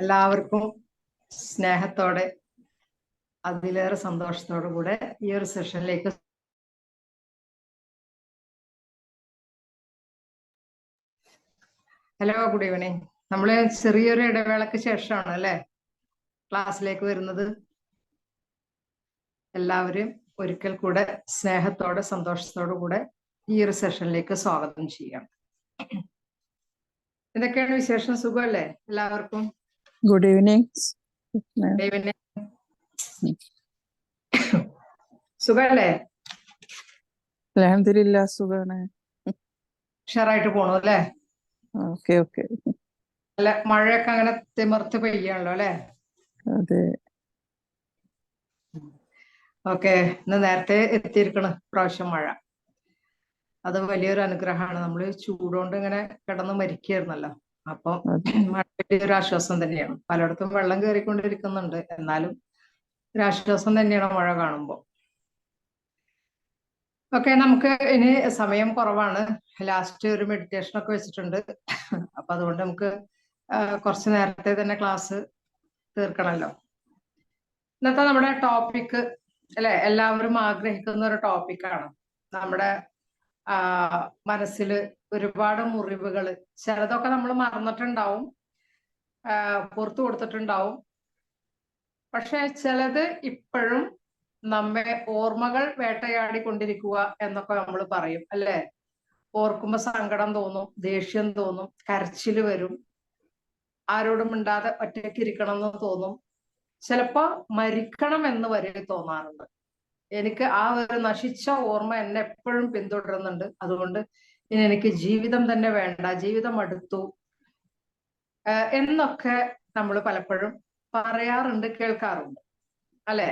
എല്ലാവർക്കും സ്നേഹത്തോടെ അതിലേറെ സന്തോഷത്തോടു കൂടെ ഈ ഒരു സെഷനിലേക്ക് ഹലോ, ഗുഡ് ഈവനിങ്. നമ്മള് ചെറിയൊരു ഇടവേളക്ക് ശേഷമാണ് അല്ലെ ക്ലാസ്സിലേക്ക് വരുന്നത്. എല്ലാവരും ഒരിക്കൽ കൂടെ സ്നേഹത്തോടെ സന്തോഷത്തോടു കൂടെ ഈ ഒരു സെഷനിലേക്ക് സ്വാഗതം ചെയ്യാം. എന്തൊക്കെയാണ് വിശേഷം? സുഖമല്ലേ എല്ലാവർക്കും? Good evening. സുഖമല്ലേ? അൽഹംദുലില്ലാഹ് സുഖാണ്. ഉഷാറായിട്ട് പോണു അല്ലേ? Okay okay. അല്ല, മഴയൊക്കെ അങ്ങനെ തിമിർത്ത് പെയ്യാണല്ലോ അല്ലെ? അതെ. ഓക്കെ, ഇന്ന് നേരത്തെ എത്തിയിരിക്കണം പ്രാവശ്യം മഴ. അത് വലിയൊരു അനുഗ്രഹമാണ്. നമ്മൾ ചൂടുകൊണ്ട് ഇങ്ങനെ കിടന്ന് മരിക്കുകയായിരുന്നല്ലോ. അപ്പൊ മഴ വലിയൊരു ആശ്വാസം തന്നെയാണ്. പലയിടത്തും വെള്ളം കയറിക്കൊണ്ടിരിക്കുന്നുണ്ട്, എന്നാലും ഒരു ആശ്വാസം തന്നെയാണ് മഴ കാണുമ്പോൾ. ഓക്കെ, നമുക്ക് ഇനി സമയം കുറവാണ്. ലാസ്റ്റ് ഒരു മെഡിറ്റേഷൻ ഒക്കെ വെച്ചിട്ടുണ്ട്. അപ്പൊ അതുകൊണ്ട് നമുക്ക് കുറച്ച് നേരത്തെ തന്നെ ക്ലാസ് തീർക്കണമല്ലോ. ഇന്നത്തെ നമ്മുടെ ടോപ്പിക് അല്ലെ, എല്ലാവരും ആഗ്രഹിക്കുന്ന ഒരു ടോപ്പിക്കാണ്. നമ്മുടെ മനസ്സിൽ ഒരുപാട് മുറിവുകൾ, ചിലതൊക്കെ നമ്മൾ മറന്നിട്ടുണ്ടാവും, പുറത്തു കൊടുത്തിട്ടുണ്ടാവും. പക്ഷെ ചിലത് ഇപ്പോഴും നമ്മെ ഓർമ്മകൾ വേട്ടയാടിക്കൊണ്ടിരിക്കുക എന്നൊക്കെ നമ്മൾ പറയും അല്ലെ. ഓർക്കുമ്പോ സങ്കടം തോന്നും, ദേഷ്യം തോന്നും, കരച്ചില് വരും, ആരോടും മിണ്ടാതെ ഒറ്റയ്ക്ക് ഇരിക്കണം എന്ന് തോന്നും, ചിലപ്പോ മരിക്കണം എന്ന് വരെ തോന്നാറുണ്ട്. എനിക്ക് ആ ഒരു നശിച്ച ഓർമ്മ എന്നെ എപ്പോഴും പിന്തുടരുന്നുണ്ട്. അതുകൊണ്ട് ഇനി എനിക്ക് ജീവിതം തന്നെ വേണ്ട, ജീവിതം അടുത്തു എന്നൊക്കെ നമ്മൾ പലപ്പോഴും പറയാറുണ്ട്, കേൾക്കാറുണ്ട് അല്ലെ.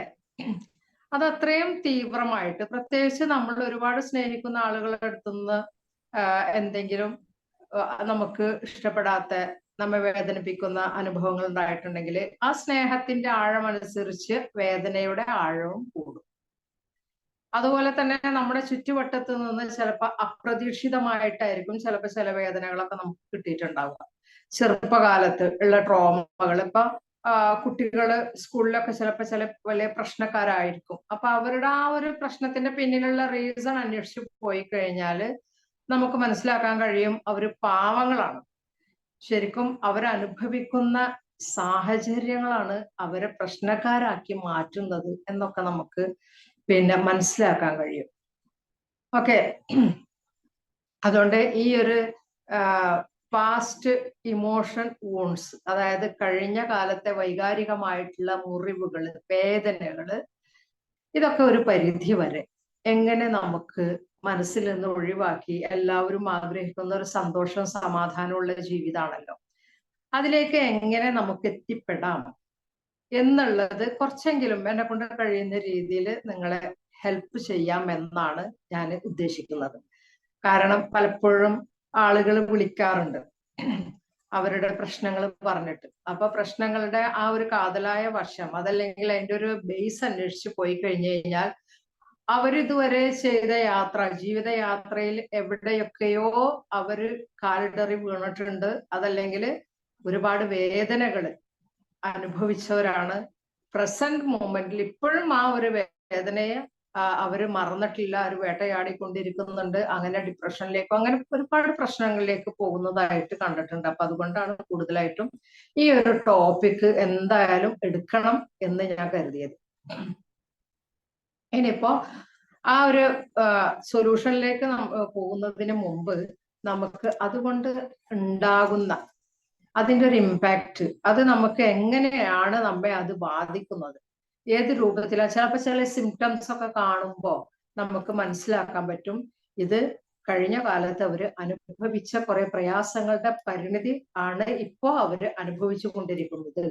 അത് അത്രയും തീവ്രമായിട്ട്, പ്രത്യേകിച്ച് നമ്മൾ ഒരുപാട് സ്നേഹിക്കുന്ന ആളുകളുടെ അടുത്തുനിന്ന് എന്തെങ്കിലും നമുക്ക് ഇഷ്ടപ്പെടാത്ത, നമ്മെ വേദനിപ്പിക്കുന്ന അനുഭവങ്ങൾ ഉണ്ടായിട്ടുണ്ടെങ്കിൽ ആ സ്നേഹത്തിന്റെ ആഴമനുസരിച്ച് വേദനയുടെ ആഴവും കൂടും. അതുപോലെ തന്നെ നമ്മുടെ ചുറ്റുവട്ടത്ത് നിന്ന് ചിലപ്പോൾ അപ്രതീക്ഷിതമായിട്ടായിരിക്കും ചിലപ്പോൾ ചില വേദനകളൊക്കെ നമുക്ക് കിട്ടിയിട്ടുണ്ടാവുക. ചെറുപ്പകാലത്ത് ഉള്ള ട്രോമകൾ, ഇപ്പൊ കുട്ടികള് സ്കൂളിലൊക്കെ ചിലപ്പോൾ ചില വലിയ പ്രശ്നക്കാരായിരിക്കും. അപ്പൊ അവരുടെ ആ ഒരു പ്രശ്നത്തിന്റെ പിന്നിലുള്ള റീസൺ അന്വേഷിച്ച് പോയി കഴിഞ്ഞാല് നമുക്ക് മനസ്സിലാക്കാൻ കഴിയും അവര് പാവങ്ങളാണ്. ശരിക്കും അവരനുഭവിക്കുന്ന സാഹചര്യങ്ങളാണ് അവരെ പ്രശ്നക്കാരാക്കി മാറ്റുന്നത് എന്നൊക്കെ നമുക്ക് മനസ്സിലാക്കാൻ കഴിയും. ഓക്കെ, അതുകൊണ്ട് ഈ ഒരു പാസ്റ്റ് ഇമോഷൻ വൂൺസ്, അതായത് കഴിഞ്ഞ കാലത്തെ വൈകാരികമായിട്ടുള്ള മുറിവുകള്, വേദനകള്, ഇതൊക്കെ ഒരു പരിധി വരെ എങ്ങനെ നമുക്ക് മനസ്സിൽ നിന്ന് ഒഴിവാക്കി, എല്ലാവരും ആഗ്രഹിക്കുന്ന ഒരു സന്തോഷവും സമാധാനമുള്ള ജീവിതമാണല്ലോ, അതിലേക്ക് എങ്ങനെ നമുക്ക് എത്തിപ്പെടാം എന്നുള്ളത് കുറച്ചെങ്കിലും എന്നെ കൊണ്ട് കഴിയുന്ന രീതിയിൽ നിങ്ങളെ ഹെൽപ്പ് ചെയ്യാം എന്നാണ് ഞാൻ ഉദ്ദേശിക്കുന്നത്. കാരണം പലപ്പോഴും ആളുകൾ വിളിക്കാറുണ്ട് അവരുടെ പ്രശ്നങ്ങൾ പറഞ്ഞിട്ട്. അപ്പൊ പ്രശ്നങ്ങളുടെ ആ ഒരു കാതലായ വശം, അതല്ലെങ്കിൽ അതിന്റെ ഒരു ബേസ് അന്വേഷിച്ച് പോയി കഴിഞ്ഞു കഴിഞ്ഞാൽ അവരിതുവരെ ചെയ്ത യാത്ര, ജീവിതയാത്രയിൽ എവിടെയൊക്കെയോ അവര് കാലിടറി വീണിട്ടുണ്ട്, അതല്ലെങ്കിൽ ഒരുപാട് വേദനകൾ അനുഭവിച്ചവരാണ്. പ്രസന്റ് മൊമെന്റിൽ ഇപ്പോഴും ആ ഒരു വേദനയെ അവര് മറന്നിട്ടില്ല, അവർ വേട്ടയാടിക്കൊണ്ടിരിക്കുന്നുണ്ട്. അങ്ങനെ ഡിപ്രഷനിലേക്കോ അങ്ങനെ ഒരുപാട് പ്രശ്നങ്ങളിലേക്ക് പോകുന്നതായിട്ട് കണ്ടിട്ടുണ്ട്. അപ്പൊ അതുകൊണ്ടാണ് കൂടുതലായിട്ടും ഈ ഒരു ടോപ്പിക് എന്തായാലും എടുക്കണം എന്ന് ഞാൻ കരുതിയത്. ഇനിയിപ്പോ ആ ഒരു സൊല്യൂഷനിലേക്ക് പോകുന്നതിന് മുമ്പ് നമുക്ക് അതുകൊണ്ട് ഉണ്ടാകുന്ന അതിൻ്റെ ഒരു ഇമ്പാക്റ്റ്, അത് നമുക്ക് എങ്ങനെയാണ് നമ്മെ അത് ബാധിക്കുന്നത്, ഏത് രൂപത്തിലാണ്, ചിലപ്പോൾ ചില സിംറ്റംസ് ഒക്കെ കാണുമ്പോൾ നമുക്ക് മനസ്സിലാക്കാൻ പറ്റും ഇത് കഴിഞ്ഞ കാലത്ത് അവര് അനുഭവിച്ച കുറെ പ്രയാസങ്ങളുടെ പരിണിതി ആണ് ഇപ്പോ അവര് അനുഭവിച്ചു കൊണ്ടിരിക്കുന്നത്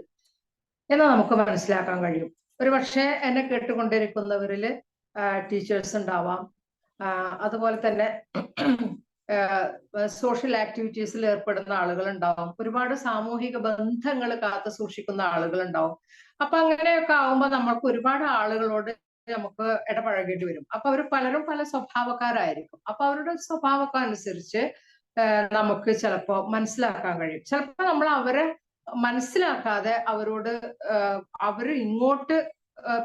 എന്ന് നമുക്ക് മനസ്സിലാക്കാൻ കഴിയും. ഒരു പക്ഷേ എന്നെ കേട്ടുകൊണ്ടിരിക്കുന്നവരിൽ ടീച്ചേഴ്സ് ഉണ്ടാവാം, അതുപോലെ തന്നെ സോഷ്യൽ ആക്ടിവിറ്റീസിൽ ഏർപ്പെടുന്ന ആളുകൾ ഉണ്ടാവും, ഒരുപാട് സാമൂഹിക ബന്ധങ്ങൾ കാത്തു സൂക്ഷിക്കുന്ന ആളുകൾ ഉണ്ടാവും. അപ്പൊ അങ്ങനെയൊക്കെ ആവുമ്പോൾ നമ്മൾക്ക് ഒരുപാട് ആളുകളോട് നമുക്ക് ഇടപഴകേണ്ടി വരും. അപ്പൊ അവർ പലരും പല സ്വഭാവക്കാരായിരിക്കും. അപ്പൊ അവരുടെ സ്വഭാവമൊക്കെ അനുസരിച്ച് നമുക്ക് ചിലപ്പോൾ മനസ്സിലാക്കാൻ കഴിയും. ചിലപ്പോൾ നമ്മൾ അവരെ മനസ്സിലാക്കാതെ അവരോട് അവർ ഇങ്ങോട്ട്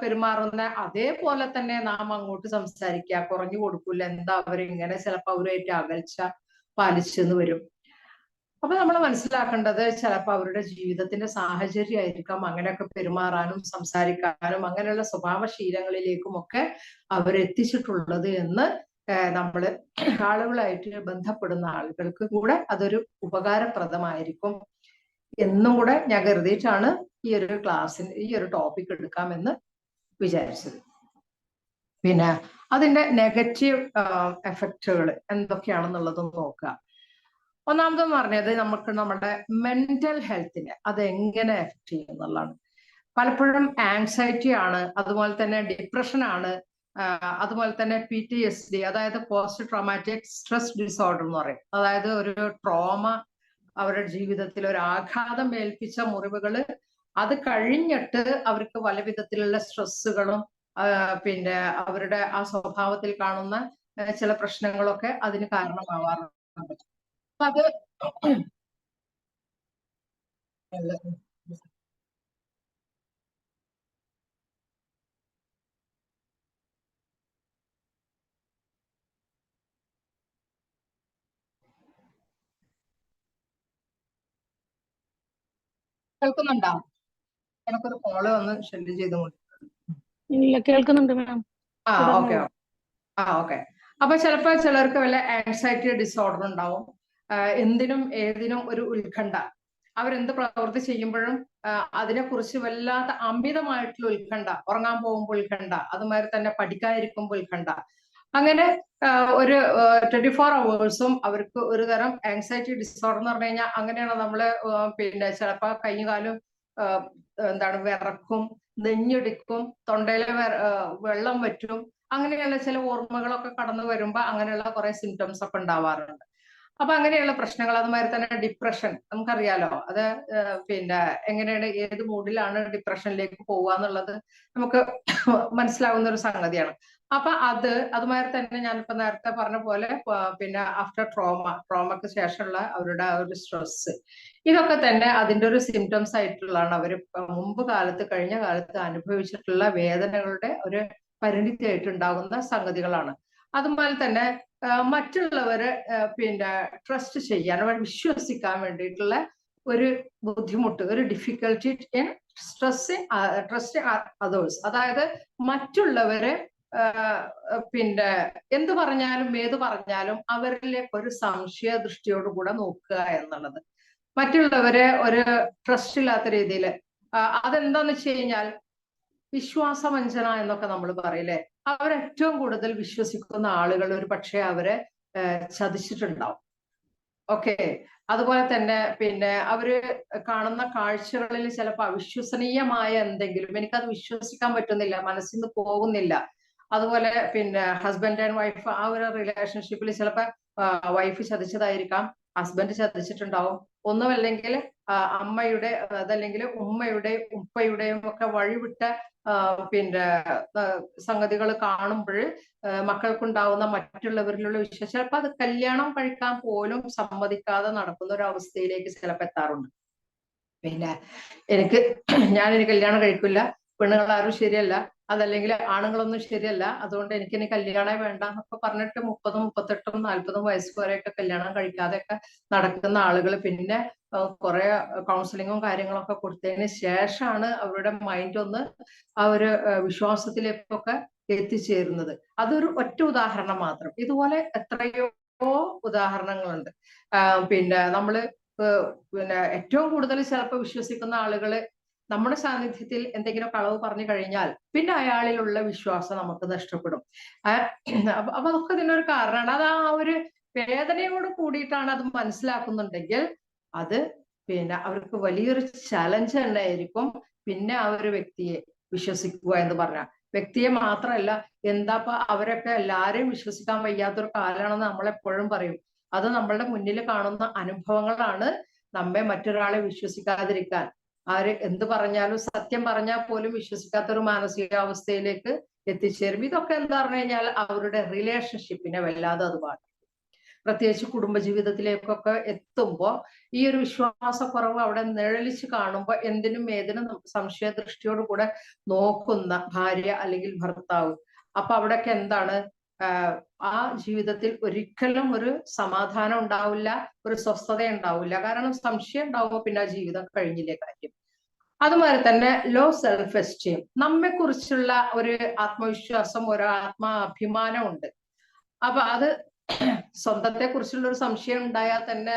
പെരുമാറുന്ന അതേപോലെ തന്നെ നാം അങ്ങോട്ട് സംസാരിക്കുക, കുറഞ്ഞു കൊടുക്കില്ല, എന്താ അവരിങ്ങനെ, ചിലപ്പോൾ അവരുമായിട്ട് അകൽച്ച പാലിച്ചെന്ന് വരും. അപ്പൊ നമ്മൾ മനസ്സിലാക്കേണ്ടത് ചിലപ്പോൾ അവരുടെ ജീവിതത്തിന്റെ സാഹചര്യമായിരിക്കാം അങ്ങനെയൊക്കെ പെരുമാറാനും സംസാരിക്കാനും അങ്ങനെയുള്ള സ്വഭാവശീലങ്ങളിലേക്കും ഒക്കെ അവരെത്തിച്ചിട്ടുള്ളത് എന്ന് നമ്മൾ ആളുകളായിട്ട് ബന്ധപ്പെടുന്ന ആളുകൾക്ക് കൂടെ അതൊരു ഉപകാരപ്രദമായിരിക്കും എന്നും കൂടെ ഞാൻ കരുതിയിട്ടാണ് ഈ ഒരു ക്ലാസ്സിന് ഈ ഒരു ടോപ്പിക് എടുക്കാമെന്ന് വിചാരിച്ചത്. പിന്നെ അതിന്റെ നെഗറ്റീവ് എഫക്റ്റുകൾ എന്തൊക്കെയാണെന്നുള്ളത് നോക്കുക. ഒന്നാമതെന്ന് പറഞ്ഞത് നമുക്ക് നമ്മുടെ മെന്റൽ ഹെൽത്തിനെ അത് എങ്ങനെ എഫക്ട് ചെയ്യും എന്നുള്ളതാണ്. പലപ്പോഴും ആങ്സൈറ്റി ആണ്, അതുപോലെ തന്നെ ഡിപ്രഷൻ ആണ്, അതുപോലെ തന്നെ PTSD, അതായത് പോസ്റ്റ് ട്രോമാറ്റിക് സ്ട്രെസ് ഡിസോർഡർ എന്ന് പറയും. അതായത് ഒരു ട്രോമ, അവരുടെ ജീവിതത്തിൽ ഒരു ആഘാതം ഏൽപ്പിച്ച മുറിവുകള്, അത് കഴിഞ്ഞിട്ട് അവർക്ക് പല വിധത്തിലുള്ള സ്ട്രെസ്സുകളും പിന്നെ അവരുടെ ആ സ്വഭാവത്തിൽ കാണുന്ന ചില പ്രശ്നങ്ങളൊക്കെ അതിന് കാരണമാവാറുണ്ട്. അത് കേൾക്കുന്നുണ്ടോ? എനിക്കൊരു കോള് വന്ന് ശല്യം ചെയ്തുകൊണ്ട്. ഇല്ല, കേൾക്കുന്നുണ്ട് മാം. Okay okay. അപ്പൊ ചിലപ്പോ ചിലർക്ക് വല്ല ആൻസൈറ്റി ഡിസോർഡർ ഉണ്ടാവും. എന്തിനും ഏതിനും ഒരു ഉത്കണ്ഠ, അവരെന്ത് പ്രവൃത്തി ചെയ്യുമ്പോഴും അതിനെക്കുറിച്ച് വല്ലാത്ത അമിതമായിട്ടുള്ള ഉത്കണ്ഠ, ഉറങ്ങാൻ പോകുമ്പോൾ ഉത്കണ്ഠ, അതുമാതിരി തന്നെ പഠിക്കാതിരിക്കുമ്പോൾ ഉത്കണ്ഠ, അങ്ങനെ ഒരു 24 hours അവർക്ക് ഒരു തരം ആങ്സൈറ്റി ഡിസോർഡർ എന്ന് പറഞ്ഞു കഴിഞ്ഞാൽ അങ്ങനെയാണ്. നമ്മള് പിന്നെ ചിലപ്പോ കൈയും കാലും എന്താണ് വിറക്കും, നെഞ്ഞിടിക്കും, തൊണ്ടയിലെ വെള്ളം വറ്റും, അങ്ങനെയുള്ള ചില ഓർമ്മകളൊക്കെ കടന്നു വരുമ്പോ അങ്ങനെയുള്ള കുറെ സിംറ്റംസ് ഒക്കെ ഉണ്ടാവാറുണ്ട്. അപ്പൊ അങ്ങനെയുള്ള പ്രശ്നങ്ങൾ, അതുമാതിരി തന്നെ ഡിപ്രഷൻ നമുക്കറിയാലോ. അത് പിന്നെ എങ്ങനെയാണ്, ഏത് മൂഡിലാണ് ഡിപ്രഷനിലേക്ക് പോവുക എന്നുള്ളത് നമുക്ക് മനസ്സിലാവുന്ന ഒരു സംഗതിയാണ്. അപ്പൊ അതുമാതിരി തന്നെ ഞാനിപ്പോ നേരത്തെ പറഞ്ഞ പോലെ പിന്നെ ആഫ്റ്റർ ട്രോമക്ക് ശേഷമുള്ള അവരുടെ ആ ഒരു സ്ട്രെസ്, ഇതൊക്കെ തന്നെ അതിന്റെ ഒരു സിംറ്റംസ് ആയിട്ടുള്ളതാണ്. അവർ മുമ്പ് കാലത്ത്, കഴിഞ്ഞ കാലത്ത് അനുഭവിച്ചിട്ടുള്ള വേദനകളുടെ ഒരു പരിണിതിയായിട്ടുണ്ടാകുന്ന സംഗതികളാണ്. അതുപോലെ തന്നെ മറ്റുള്ളവരെ പിന്നെ ട്രസ്റ്റ് ചെയ്യാൻ, അവർ വിശ്വസിക്കാൻ വേണ്ടിയിട്ടുള്ള ഒരു ബുദ്ധിമുട്ട്, ഒരു ഡിഫിക്കൽറ്റി ഇൻ ട്രസ്റ്റ് അതേഴ്സ്. അതായത് മറ്റുള്ളവരെ പിന്നെ എന്ത് പറഞ്ഞാലും ഏത് പറഞ്ഞാലും അവരിലേക്ക് ഒരു സംശയ ദൃഷ്ടിയോടുകൂടെ നോക്കുക എന്നുള്ളത്, മറ്റുള്ളവരെ ഒരു ട്രസ്റ്റ് ഇല്ലാത്ത രീതിയിൽ. അതെന്താന്ന് വെച്ച് കഴിഞ്ഞാൽ വിശ്വാസവഞ്ചന എന്നൊക്കെ നമ്മൾ പറയില്ലേ, അവരേറ്റവും കൂടുതൽ വിശ്വസിക്കുന്ന ആളുകൾ ഒരു പക്ഷേ അവരെ ചതിച്ചിട്ടുണ്ടാവും. ഓക്കെ. അതുപോലെ തന്നെ പിന്നെ അവര് കാണുന്ന കാഴ്ചകളിൽ ചിലപ്പോൾ അവിശ്വസനീയമായ എന്തെങ്കിലും, എനിക്കത് വിശ്വസിക്കാൻ പറ്റുന്നില്ല, മനസ്സിൽ നിന്ന് പോകുന്നില്ല. അതുപോലെ പിന്നെ ഹസ്ബൻഡ് ആൻഡ് വൈഫ്, ആ ഒരു റിലേഷൻഷിപ്പിൽ ചിലപ്പോൾ വൈഫ് ചതിച്ചതായിരിക്കാം, ഹസ്ബൻഡ് ചതിച്ചിട്ടുണ്ടാവും. ഒന്നുമല്ലെങ്കിൽ അമ്മയുടെ, അതല്ലെങ്കിൽ ഉമ്മയുടെയും ഉപ്പയുടെയും ഒക്കെ വഴിവിട്ട പിന്നെ സംഗതികൾ കാണുമ്പോൾ മക്കൾക്കുണ്ടാവുന്ന മറ്റുള്ളവരിലുള്ള വിശ്വാസം, ചിലപ്പോൾ അത് കല്യാണം കഴിക്കാൻ പോലും സമ്മതിക്കാതെ നടക്കുന്ന ഒരു അവസ്ഥയിലേക്ക് ചിലപ്പോൾ എത്താറുണ്ട്. പിന്നെ ഞാനിനി കല്യാണം കഴിക്കില്ല, പെണ്ണുങ്ങളാരും ശരിയല്ല, അതല്ലെങ്കിൽ ആണുങ്ങളൊന്നും ശരിയല്ല, അതുകൊണ്ട് എനിക്കിനി കല്യാണം വേണ്ട എന്നൊക്കെ പറഞ്ഞിട്ട് 30, 38, 40 വയസ്സ് വരെയൊക്കെ കല്യാണം കഴിക്കാതെയൊക്കെ നടക്കുന്ന ആളുകൾ പിന്നെ കുറെ കൗൺസിലിങ്ങും കാര്യങ്ങളൊക്കെ കൊടുത്തതിന് ശേഷമാണ് അവരുടെ മൈൻഡ് ഒന്ന് ആ ഒരു വിശ്വാസത്തിലേക്കൊക്കെ എത്തിച്ചേരുന്നത്. അതൊരു ഒറ്റ ഉദാഹരണം മാത്രം. ഇതുപോലെ എത്രയോ ഉദാഹരണങ്ങളുണ്ട്. പിന്നെ നമ്മള് പിന്നെ ഏറ്റവും കൂടുതൽ ചിലപ്പോൾ വിശ്വസിക്കുന്ന ആളുകള് നമ്മുടെ സാന്നിധ്യത്തിൽ എന്തെങ്കിലും കളവ് പറഞ്ഞു കഴിഞ്ഞാൽ പിന്നെ അയാളിലുള്ള വിശ്വാസം നമുക്ക് നഷ്ടപ്പെടും. അപ്പൊ അതൊക്കെ ഇതിനൊരു കാരണമാണ്. അത് ആ ഒരു വേദനയോട് കൂടിയിട്ടാണ് അത് മനസ്സിലാക്കുന്നുണ്ടെങ്കിൽ അത് പിന്നെ അവർക്ക് വലിയൊരു ചലഞ്ച് തന്നെ ആയിരിക്കും പിന്നെ ആ ഒരു വ്യക്തിയെ വിശ്വസിക്കുക എന്ന് പറഞ്ഞാൽ. വ്യക്തിയെ മാത്രമല്ല, എന്താപ്പ അവരൊക്കെ എല്ലാരെയും വിശ്വസിക്കാൻ വയ്യാത്തൊരു കാലമാണെന്ന് നമ്മളെപ്പോഴും പറയും. അത് നമ്മളുടെ മുന്നിൽ കാണുന്ന അനുഭവങ്ങളാണ് നമ്മെ മറ്റൊരാളെ വിശ്വസിക്കാതിരിക്കാൻ, ആര് എന്ത് പറഞ്ഞാലും സത്യം പറഞ്ഞാൽ പോലും വിശ്വസിക്കാത്തൊരു മാനസികാവസ്ഥയിലേക്ക് എത്തിച്ചേരും. ഇതൊക്കെ എന്താ പറഞ്ഞു കഴിഞ്ഞാൽ അവരുടെ റിലേഷൻഷിപ്പിനെ വല്ലാതെ അത് ബാധിക്കും. പ്രത്യേകിച്ച് കുടുംബജീവിതത്തിലേക്കൊക്കെ എത്തുമ്പോൾ ഈ ഒരു വിശ്വാസക്കുറവ് അവിടെ നിഴലിച്ച് കാണുമ്പോൾ എന്തിനും ഏതിനും സംശയദൃഷ്ടിയോട് കൂടെ നോക്കുന്ന ഭാര്യ അല്ലെങ്കിൽ ഭർത്താവ്. അപ്പൊ അവിടെയൊക്കെ എന്താണ്, ആ ജീവിതത്തിൽ ഒരിക്കലും ഒരു സമാധാനം ഉണ്ടാവില്ല, ഒരു സ്വസ്ഥത ഉണ്ടാവില്ല. കാരണം സംശയം ഉണ്ടാവുമ്പോൾ പിന്നെ ആ ജീവിതം കഴിഞ്ഞില്ലേ കാര്യം. അതുപോലെ തന്നെ ലോ സെൽഫ് എസ്റ്റീം, നമ്മെ കുറിച്ചുള്ള ഒരു ആത്മവിശ്വാസം, ഒരു ആത്മാഭിമാനം ഉണ്ട്. അപ്പൊ അത് സ്വന്തത്തെ കുറിച്ചുള്ള ഒരു സംശയം ഉണ്ടായാൽ തന്നെ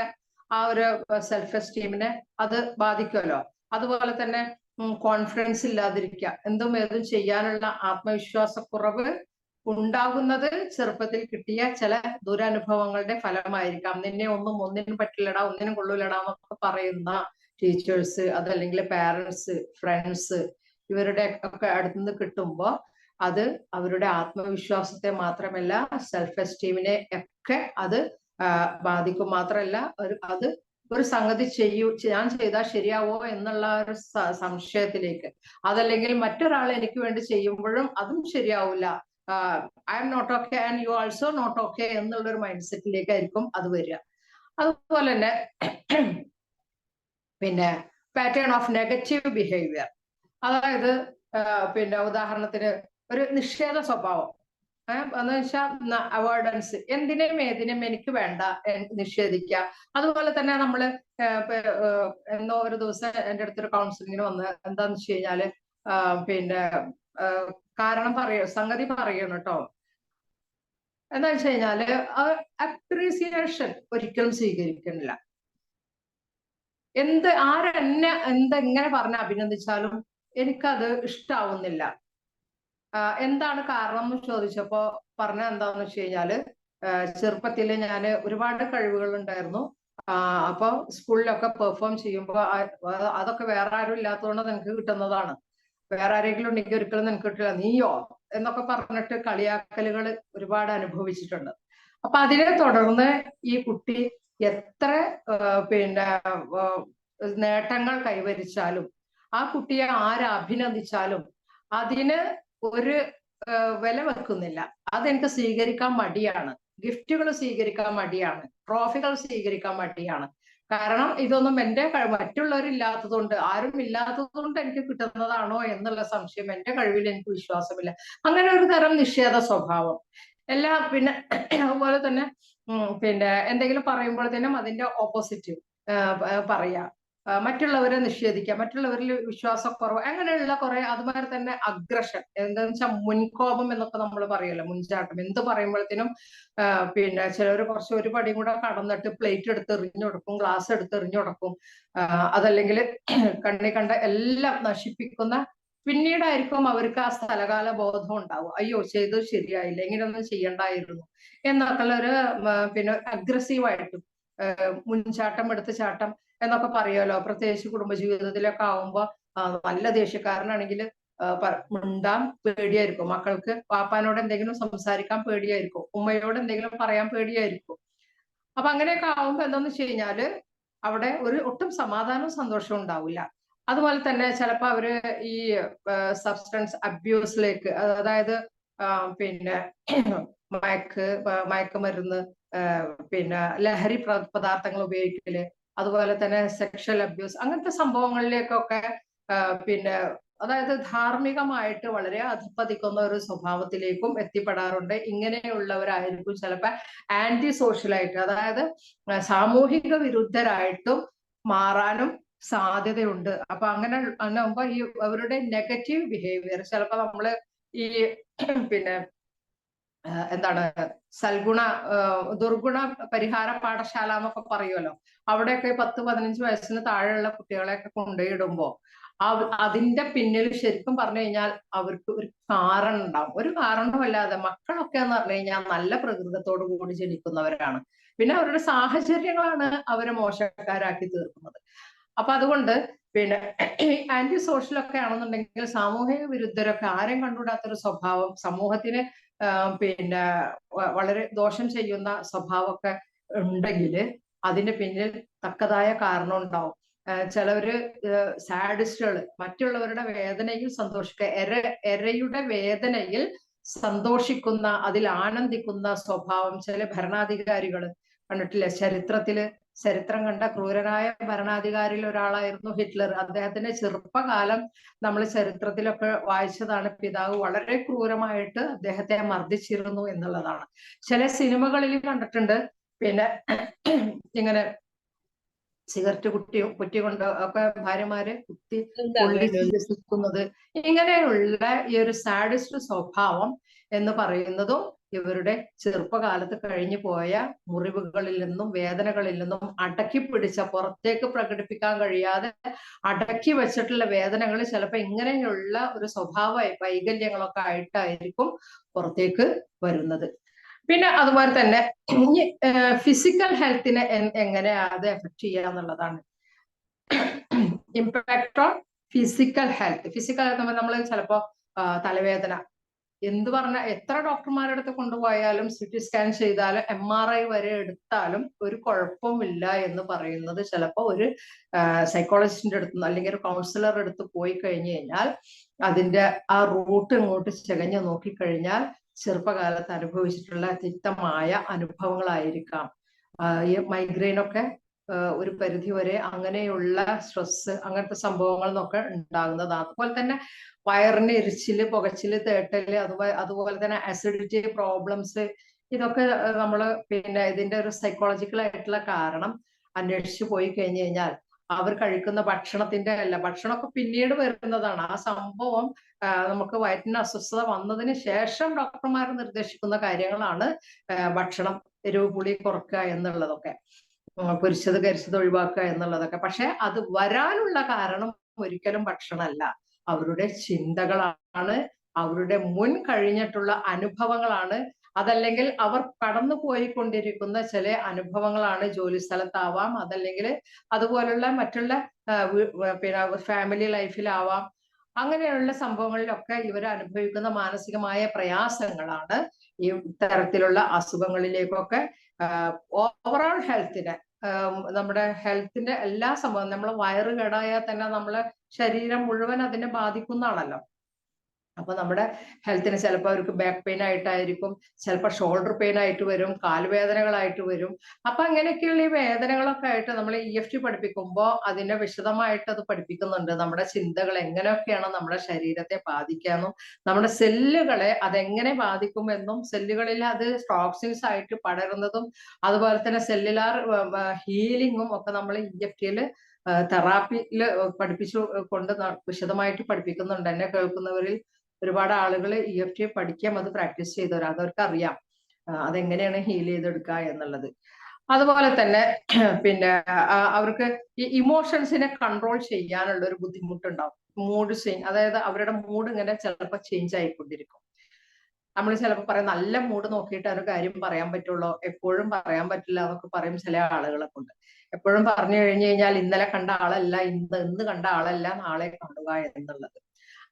ആ ഒരു സെൽഫ് എസ്റ്റീമിനെ അത് ബാധിക്കുമല്ലോ. അതുപോലെ തന്നെ കോൺഫിഡൻസ് ഇല്ലാതിരിക്കുക, എന്തും ഏതും ചെയ്യാനുള്ള ആത്മവിശ്വാസക്കുറവ് ഉണ്ടാകുന്നത് ചെറുപ്പത്തിൽ കിട്ടിയ ചില ദുരനുഭവങ്ങളുടെ ഫലമായിരിക്കാം. നിന്നെ ഒന്നിനും പറ്റില്ലടാ, ഒന്നിനും കൊള്ളൂലടാ എന്നൊക്കെ പറയുന്ന ടീച്ചേഴ്സ്, അതല്ലെങ്കിൽ പാരന്റ്സ്, ഫ്രണ്ട്സ്, ഇവരുടെ ഒക്കെ അടുത്തുനിന്ന് കിട്ടുമ്പോ അത് അവരുടെ ആത്മവിശ്വാസത്തെ മാത്രമല്ല സെൽഫ് എസ്റ്റീമിനെ ഒക്കെ അത് ബാധിക്കും. മാത്രമല്ല അത് ഒരു സംഗതി ഞാൻ ചെയ്താൽ ശരിയാവോ എന്നുള്ള ഒരു സംശയത്തിലേക്ക്, അതല്ലെങ്കിൽ മറ്റൊരാൾ എനിക്ക് വേണ്ടി ചെയ്യുമ്പോഴും അതും ശരിയാവില്ല, I am not okay and you also not okay എന്നുള്ളൊരു മൈൻഡ് സെറ്റിലേക്കായിരിക്കും അത് വരിക. അതുപോലെ തന്നെ പിന്നെ പാറ്റേൺ ഓഫ് നെഗറ്റീവ് ബിഹേവിയർ, അതായത് പിന്നെ ഉദാഹരണത്തിന് ഒരു നിഷേധ സ്വഭാവം, എന്ന് വെച്ചാൽ അവോയ്ഡൻസ്, എന്തിനേയും ഏതിനും എനിക്ക് വേണ്ട, നിഷേധിക്കുക. അതുപോലെ തന്നെ നമ്മള് എന്നോ ഒരു ദിവസം എൻ്റെ അടുത്തൊരു കൗൺസിലിങ്ങിന് വന്ന് എന്താന്ന് വെച്ച് കഴിഞ്ഞാല് പിന്നെ കാരണം സംഗതി പറയണം കേട്ടോ. എന്താ വെച്ച് കഴിഞ്ഞാല് അപ്രീസിയേഷൻ ഒരിക്കലും സ്വീകരിക്കുന്നില്ല. ആരെന്നെ എന്തെങ്ങനെ പറഞ്ഞ് അഭിനന്ദിച്ചാലും എനിക്കത് ഇഷ്ടാവുന്നില്ല. എന്താണ് കാരണം എന്ന് ചോദിച്ചപ്പോ പറഞ്ഞ എന്താന്ന് വെച്ച് കഴിഞ്ഞാല്, ചെറുപ്പത്തില് ഞാൻ ഒരുപാട് കഴിവുകൾ ഉണ്ടായിരുന്നു. അപ്പൊ സ്കൂളിലൊക്കെ പെർഫോം ചെയ്യുമ്പോൾ അതൊക്കെ വേറെ ആരും ഇല്ലാത്തതുകൊണ്ട് നിനക്ക് കിട്ടുന്നതാണ്, വേറെ ആരെങ്കിലും ഉണ്ടെങ്കിൽ ഒരിക്കലും നിനക്ക് കിട്ടില്ല, നീയോ എന്നൊക്കെ പറഞ്ഞിട്ട് കളിയാക്കലുകൾ ഒരുപാട് അനുഭവിച്ചിട്ടുണ്ട്. അപ്പൊ അതിനെ തുടർന്ന് ഈ കുട്ടി എത്ര പിന്നെ നേട്ടങ്ങൾ കൈവരിച്ചാലും ആ കുട്ടിയെ അഭിനന്ദിച്ചാലും അതിന് ഒരു വില വെക്കുന്നില്ല. അതെനിക്ക് സ്വീകരിക്കാൻ മടിയാണ്, ഗിഫ്റ്റുകൾ സ്വീകരിക്കാൻ മടിയാണ്, ട്രോഫികൾ സ്വീകരിക്കാൻ മടിയാണ്. കാരണം ഇതൊന്നും എൻ്റെ മറ്റുള്ളവരില്ലാത്തതുകൊണ്ട്, ആരും ഇല്ലാത്തതുകൊണ്ട് എനിക്ക് കിട്ടുന്നതാണോ എന്നുള്ള സംശയം, എൻ്റെ കഴിവിൽ എനിക്ക് വിശ്വാസമില്ല. അങ്ങനെ ഒരു തരം നിഷേധ സ്വഭാവം പിന്നെ അതുപോലെ തന്നെ പിന്നെ എന്തെങ്കിലും പറയുമ്പോഴത്തേനും അതിന്റെ ഓപ്പോസിറ്റ് പറയാ, മറ്റുള്ളവരെ നിഷേധിക്കുക, മറ്റുള്ളവരിൽ വിശ്വാസക്കുറവ്, അങ്ങനെയുള്ള കുറെ. അതുപോലെ തന്നെ അഗ്രഷൻ, എന്താന്ന് വെച്ചാൽ മുൻകോപം എന്നൊക്കെ നമ്മൾ പറയല്ലോ, മുൻചാട്ടം. എന്ത് പറയുമ്പോഴത്തേനും പിന്നെ ചിലർ കുറച്ച് ഒരു പടിയും കൂടെ കടന്നിട്ട് പ്ലേറ്റ് എടുത്ത് എറിഞ്ഞു കൊടുക്കും, ഗ്ലാസ് എടുത്ത് എറിഞ്ഞു കൊടുക്കും. അതല്ലെങ്കിൽ കണ്ണി കണ്ട എല്ലാം നശിപ്പിക്കുന്ന. പിന്നീടായിരിക്കും അവർക്ക് ആ സ്ഥലകാല ബോധം ഉണ്ടാവും, അയ്യോ ചെയ്തത് ശരിയായില്ല, ഇങ്ങനെയൊന്നും ചെയ്യണ്ടായിരുന്നു എന്നൊക്കെയുള്ള ഒരു പിന്നെ അഗ്രസീവായിട്ടും മുൻചാട്ടം എടുത്ത് ചാട്ടം എന്നൊക്കെ പറയുമല്ലോ. പ്രത്യേകിച്ച് കുടുംബജീവിതത്തിലൊക്കെ ആവുമ്പോ നല്ല ദേഷ്യക്കാരനാണെങ്കിൽ മിണ്ടാൻ പേടിയായിരിക്കും മക്കൾക്ക്, പാപ്പാനോട് എന്തെങ്കിലും സംസാരിക്കാൻ പേടിയായിരിക്കും, ഉമ്മയോട് എന്തെങ്കിലും പറയാൻ പേടിയായിരിക്കും. അപ്പൊ അങ്ങനെയൊക്കെ ആവുമ്പോ എന്താന്ന് വെച്ച് കഴിഞ്ഞാല് അവിടെ ഒട്ടും സമാധാനവും സന്തോഷവും ഉണ്ടാവില്ല. അതുപോലെ തന്നെ ചിലപ്പോ അവര് ഈ സബ്സ്റ്റൻസ് അബ്യൂസിലേക്ക്, അതായത് പിന്നെ മയക്കുമരുന്ന്, പിന്നെ ലഹരി പദാർത്ഥങ്ങൾ ഉപയോഗിക്കല്, അതുപോലെ തന്നെ സെക്ഷൽ അബ്യൂസ്, അങ്ങനത്തെ സംഭവങ്ങളിലേക്കൊക്കെ പിന്നെ അതായത് ധാർമ്മികമായിട്ട് വളരെ അധപ്പതിക്കുന്ന ഒരു സ്വഭാവത്തിലേക്കും എത്തിപ്പെടാറുണ്ട്. ഇങ്ങനെയുള്ളവരായിരിക്കും ചിലപ്പോ ആന്റി സോഷ്യലായിട്ട്, അതായത് സാമൂഹിക വിരുദ്ധരായിട്ടും മാറാനും സാധ്യതയുണ്ട്. അപ്പൊ അങ്ങനെ ആകുമ്പോ ഈ അവരുടെ നെഗറ്റീവ് ബിഹേവിയർ ചിലപ്പോ നമ്മള് ഈ പിന്നെ എന്താണ് സൽഗുണ ദുർഗുണ പരിഹാര പാഠശാല എന്നൊക്കെ പറയുമല്ലോ, അവിടെയൊക്കെ 10-15 വയസ്സിന് താഴെയുള്ള കുട്ടികളെയൊക്കെ കൊണ്ടുപോയിടുമ്പോ അതിന്റെ പിന്നിൽ ശരിക്കും പറഞ്ഞു കഴിഞ്ഞാൽ അവർക്ക് ഒരു കാരണം ഉണ്ടാവും. ഒരു കാരണമല്ലാതെ മക്കളൊക്കെ എന്ന് പറഞ്ഞു കഴിഞ്ഞാൽ നല്ല പ്രകൃതത്തോടു കൂടി ജനിക്കുന്നവരാണ്. പിന്നെ അവരുടെ സാഹചര്യങ്ങളാണ് അവരെ മോശക്കാരാക്കി തീർക്കുന്നത്. അപ്പൊ അതുകൊണ്ട് പിന്നെ ആന്റി സോഷ്യലൊക്കെ ആണെന്നുണ്ടെങ്കിൽ സാമൂഹിക വിരുദ്ധരൊക്കെ ആരെയും കണ്ടുകൂടാത്തൊരു സ്വഭാവം, സമൂഹത്തിന് പിന്നെ വളരെ ദോഷം ചെയ്യുന്ന സ്വഭാവമൊക്കെ ഉണ്ടെങ്കിൽ അതിന്റെ പിന്നിൽ തക്കതായ കാരണം ഉണ്ടാവും. ചിലവര് സാഡിസ്റ്റുകൾ, മറ്റുള്ളവരുടെ വേദനയിൽ സന്തോഷിക്കുക, എരയുടെ വേദനയിൽ സന്തോഷിക്കുന്ന, അതിൽ ആനന്ദിക്കുന്ന സ്വഭാവം ചില ഭരണാധികാരികൾ കണ്ടിട്ടില്ലേ? ചരിത്രം കണ്ട ക്രൂരനായ ഭരണാധികാരിയിൽ ഒരാളായിരുന്നു ഹിറ്റ്ലർ. അദ്ദേഹത്തിന്റെ ചെറുപ്പകാലം നമ്മൾ ചരിത്രത്തിലൊക്കെ വായിച്ചതാണ്. പിതാവ് വളരെ ക്രൂരമായിട്ട് അദ്ദേഹത്തെ മർദ്ദിച്ചിരുന്നു എന്നുള്ളതാണ്. ചില സിനിമകളിൽ കണ്ടിട്ടുണ്ട്. പിന്നെ ഇങ്ങനെ സിഗരറ്റ് കുറ്റി കൊണ്ട് ഒക്കെ ഭാര്യമാരെ പൊള്ളിക്കുന്നത്. ഇങ്ങനെയുള്ള ഈ ഒരു സാഡിസ്റ്റ് സ്വഭാവം എന്ന് പറയുന്നതും ഇവരുടെ ചെറുപ്പകാലത്ത് കഴിഞ്ഞു പോയ മുറിവുകളിൽ നിന്നും വേദനകളിൽ നിന്നും അടക്കി പിടിച്ച, പുറത്തേക്ക് പ്രകടിപ്പിക്കാൻ കഴിയാതെ അടക്കി വെച്ചിട്ടുള്ള വേദനകൾ ചിലപ്പോൾ ഇങ്ങനെയുള്ള ഒരു സ്വഭാവ വൈകല്യങ്ങളൊക്കെ ആയിട്ടായിരിക്കും പുറത്തേക്ക് വരുന്നത്. പിന്നെ അതുപോലെ തന്നെ ഫിസിക്കൽ ഹെൽത്തിനെ എങ്ങനെ അത് എഫക്ട് ചെയ്യുക എന്നുള്ളതാണ്. ഇമ്പാക്ട് ഓൺ ഫിസിക്കൽ ഹെൽത്ത് നമ്മൾ ചിലപ്പോ തലവേദന എന്ത് പറഞ്ഞാൽ എത്ര ഡോക്ടർമാരുടെ അടുത്ത് കൊണ്ടുപോയാലും സിറ്റി സ്കാൻ ചെയ്താലും MRI വരെ എടുത്താലും ഒരു കുഴപ്പമില്ല എന്ന് പറയുന്നത് ചിലപ്പോൾ ഒരു സൈക്കോളജിസ്റ്റിന്റെ അടുത്ത് അല്ലെങ്കിൽ ഒരു കൗൺസിലർ അടുത്ത് പോയി കഴിഞ്ഞു കഴിഞ്ഞാൽ അതിന്റെ ആ റൂട്ട് ഇങ്ങോട്ട് ചികഞ്ഞു നോക്കിക്കഴിഞ്ഞാൽ ചെറുപ്പകാലത്ത് അനുഭവിച്ചിട്ടുള്ള തിക്തമായ അനുഭവങ്ങളായിരിക്കാം. ഈ മൈഗ്രെയിനൊക്കെ ഒരു പരിധി വരെ അങ്ങനെയുള്ള സ്ട്രെസ് അങ്ങനത്തെ സംഭവങ്ങൾ നിന്നൊക്കെ ഉണ്ടാകുന്നതാണ്. അതുപോലെ തന്നെ വയറിന് എരിച്ചില്, പുകച്ചില്, തേട്ടല്, അതുപോലെ തന്നെ അസിഡിറ്റി പ്രോബ്ലംസ്, ഇതൊക്കെ നമ്മൾ പിന്നെ ഇതിന്റെ ഒരു സൈക്കോളജിക്കൽ ആയിട്ടുള്ള കാരണം അന്വേഷിച്ചു പോയി കഴിഞ്ഞു കഴിഞ്ഞാൽ അവർ കഴിക്കുന്ന ഭക്ഷണത്തിന്റെ അല്ല, ഭക്ഷണമൊക്കെ പിന്നീട് വരുന്നതാണ്. ആ സംഭവം നമുക്ക് വയറ്റിന് അസ്വസ്ഥത വന്നതിന് ശേഷം ഡോക്ടർമാർ നിർദ്ദേശിക്കുന്ന കാര്യങ്ങളാണ് ഭക്ഷണം, എരിവ്, പുളി കുറക്കുക എന്നുള്ളതൊക്കെ, പൊരിച്ചത് കരിച്ചത് ഒഴിവാക്കുക എന്നുള്ളതൊക്കെ. പക്ഷെ അത് വരാനുള്ള കാരണം ഒരിക്കലും ഭക്ഷണമല്ല, അവരുടെ ചിന്തകളാണ്, അവരുടെ മുൻ കഴിഞ്ഞിട്ടുള്ള അനുഭവങ്ങളാണ്, അതല്ലെങ്കിൽ അവർ കടന്നു പോയിക്കൊണ്ടിരിക്കുന്ന ചില അനുഭവങ്ങളാണ്. ജോലി സ്ഥലത്താവാം, അതല്ലെങ്കിൽ അതുപോലുള്ള മറ്റുള്ള പിന്നെ ഫാമിലി ലൈഫിലാവാം. അങ്ങനെയുള്ള സംഭവങ്ങളിലൊക്കെ ഇവർ അനുഭവിക്കുന്ന മാനസികമായ പ്രയാസങ്ങളാണ് ഈ തരത്തിലുള്ള അസുഖങ്ങളിലേക്കൊക്കെ ഓവറോൾ ഹെൽത്തിനെ, നമ്മുടെ ഹെൽത്തിന്റെ എല്ലാ സംഭവം, നമ്മൾ വയറ് കേടായാൽ തന്നെ നമ്മളെ ശരീരം മുഴുവൻ അതിനെ ബാധിക്കുന്നതാണല്ലോ. അപ്പൊ നമ്മുടെ ഹെൽത്തിന് ചിലപ്പോൾ അവർക്ക് ബാക്ക് പെയിൻ ആയിട്ടായിരിക്കും, ചിലപ്പോൾ ഷോൾഡർ പെയിൻ ആയിട്ട് വരും, കാൽവേദനകളായിട്ട് വരും. അപ്പൊ അങ്ങനെയൊക്കെയുള്ള ഈ വേദനകളൊക്കെ ആയിട്ട് നമ്മൾ EFT പഠിപ്പിക്കുമ്പോൾ അതിനെ വിശദമായിട്ട് അത് പഠിപ്പിക്കുന്നുണ്ട്. നമ്മുടെ ചിന്തകൾ എങ്ങനെയൊക്കെയാണ് നമ്മുടെ ശരീരത്തെ ബാധിക്കാമെന്നും നമ്മുടെ സെല്ലുകളെ അതെങ്ങനെ ബാധിക്കുമെന്നും സെല്ലുകളിൽ അത് ടോക്സിൻസ് ആയിട്ട് പടരുന്നതും അതുപോലെ തന്നെ സെല്ലുലാർ ഹീലിങ്ങും ഒക്കെ നമ്മൾ EFTയിൽ തെറാപ്പിയിൽ പഠിപ്പിച്ചു കൊണ്ട് വിശദമായിട്ട് പഠിപ്പിക്കുന്നുണ്ട്. എന്നെ കേൾക്കുന്നവരിൽ ഒരുപാട് ആളുകൾ EFT പഠിക്കാം, അത് പ്രാക്ടീസ് ചെയ്തവർ, അതവർക്ക് അറിയാം അതെങ്ങനെയാണ് ഹീൽ ചെയ്തെടുക്കുക എന്നുള്ളത്. അതുപോലെ തന്നെ പിന്നെ അവർക്ക് ഈ ഇമോഷൻസിനെ കൺട്രോൾ ചെയ്യാനുള്ള ഒരു ബുദ്ധിമുട്ടുണ്ടാവും. മൂഡ് സ്വിങ്, അതായത് അവരുടെ മൂഡ് ഇങ്ങനെ ചിലപ്പോൾ ചേഞ്ച് ആയിക്കൊണ്ടിരിക്കും. നമ്മൾ ചിലപ്പോൾ പറയും നല്ല മൂഡ് നോക്കിയിട്ട് ഒരു കാര്യം പറയാൻ പറ്റുള്ളൂ, എപ്പോഴും പറയാൻ പറ്റില്ല എന്നൊക്കെ പറയും ചില ആളുകളെ കൊണ്ട്. എപ്പോഴും പറഞ്ഞു കഴിഞ്ഞു കഴിഞ്ഞാൽ ഇന്നലെ കണ്ട ആളല്ല, ഇന്ന് കണ്ട ആളല്ല, നാളെ കാണുക എന്നുള്ളത്.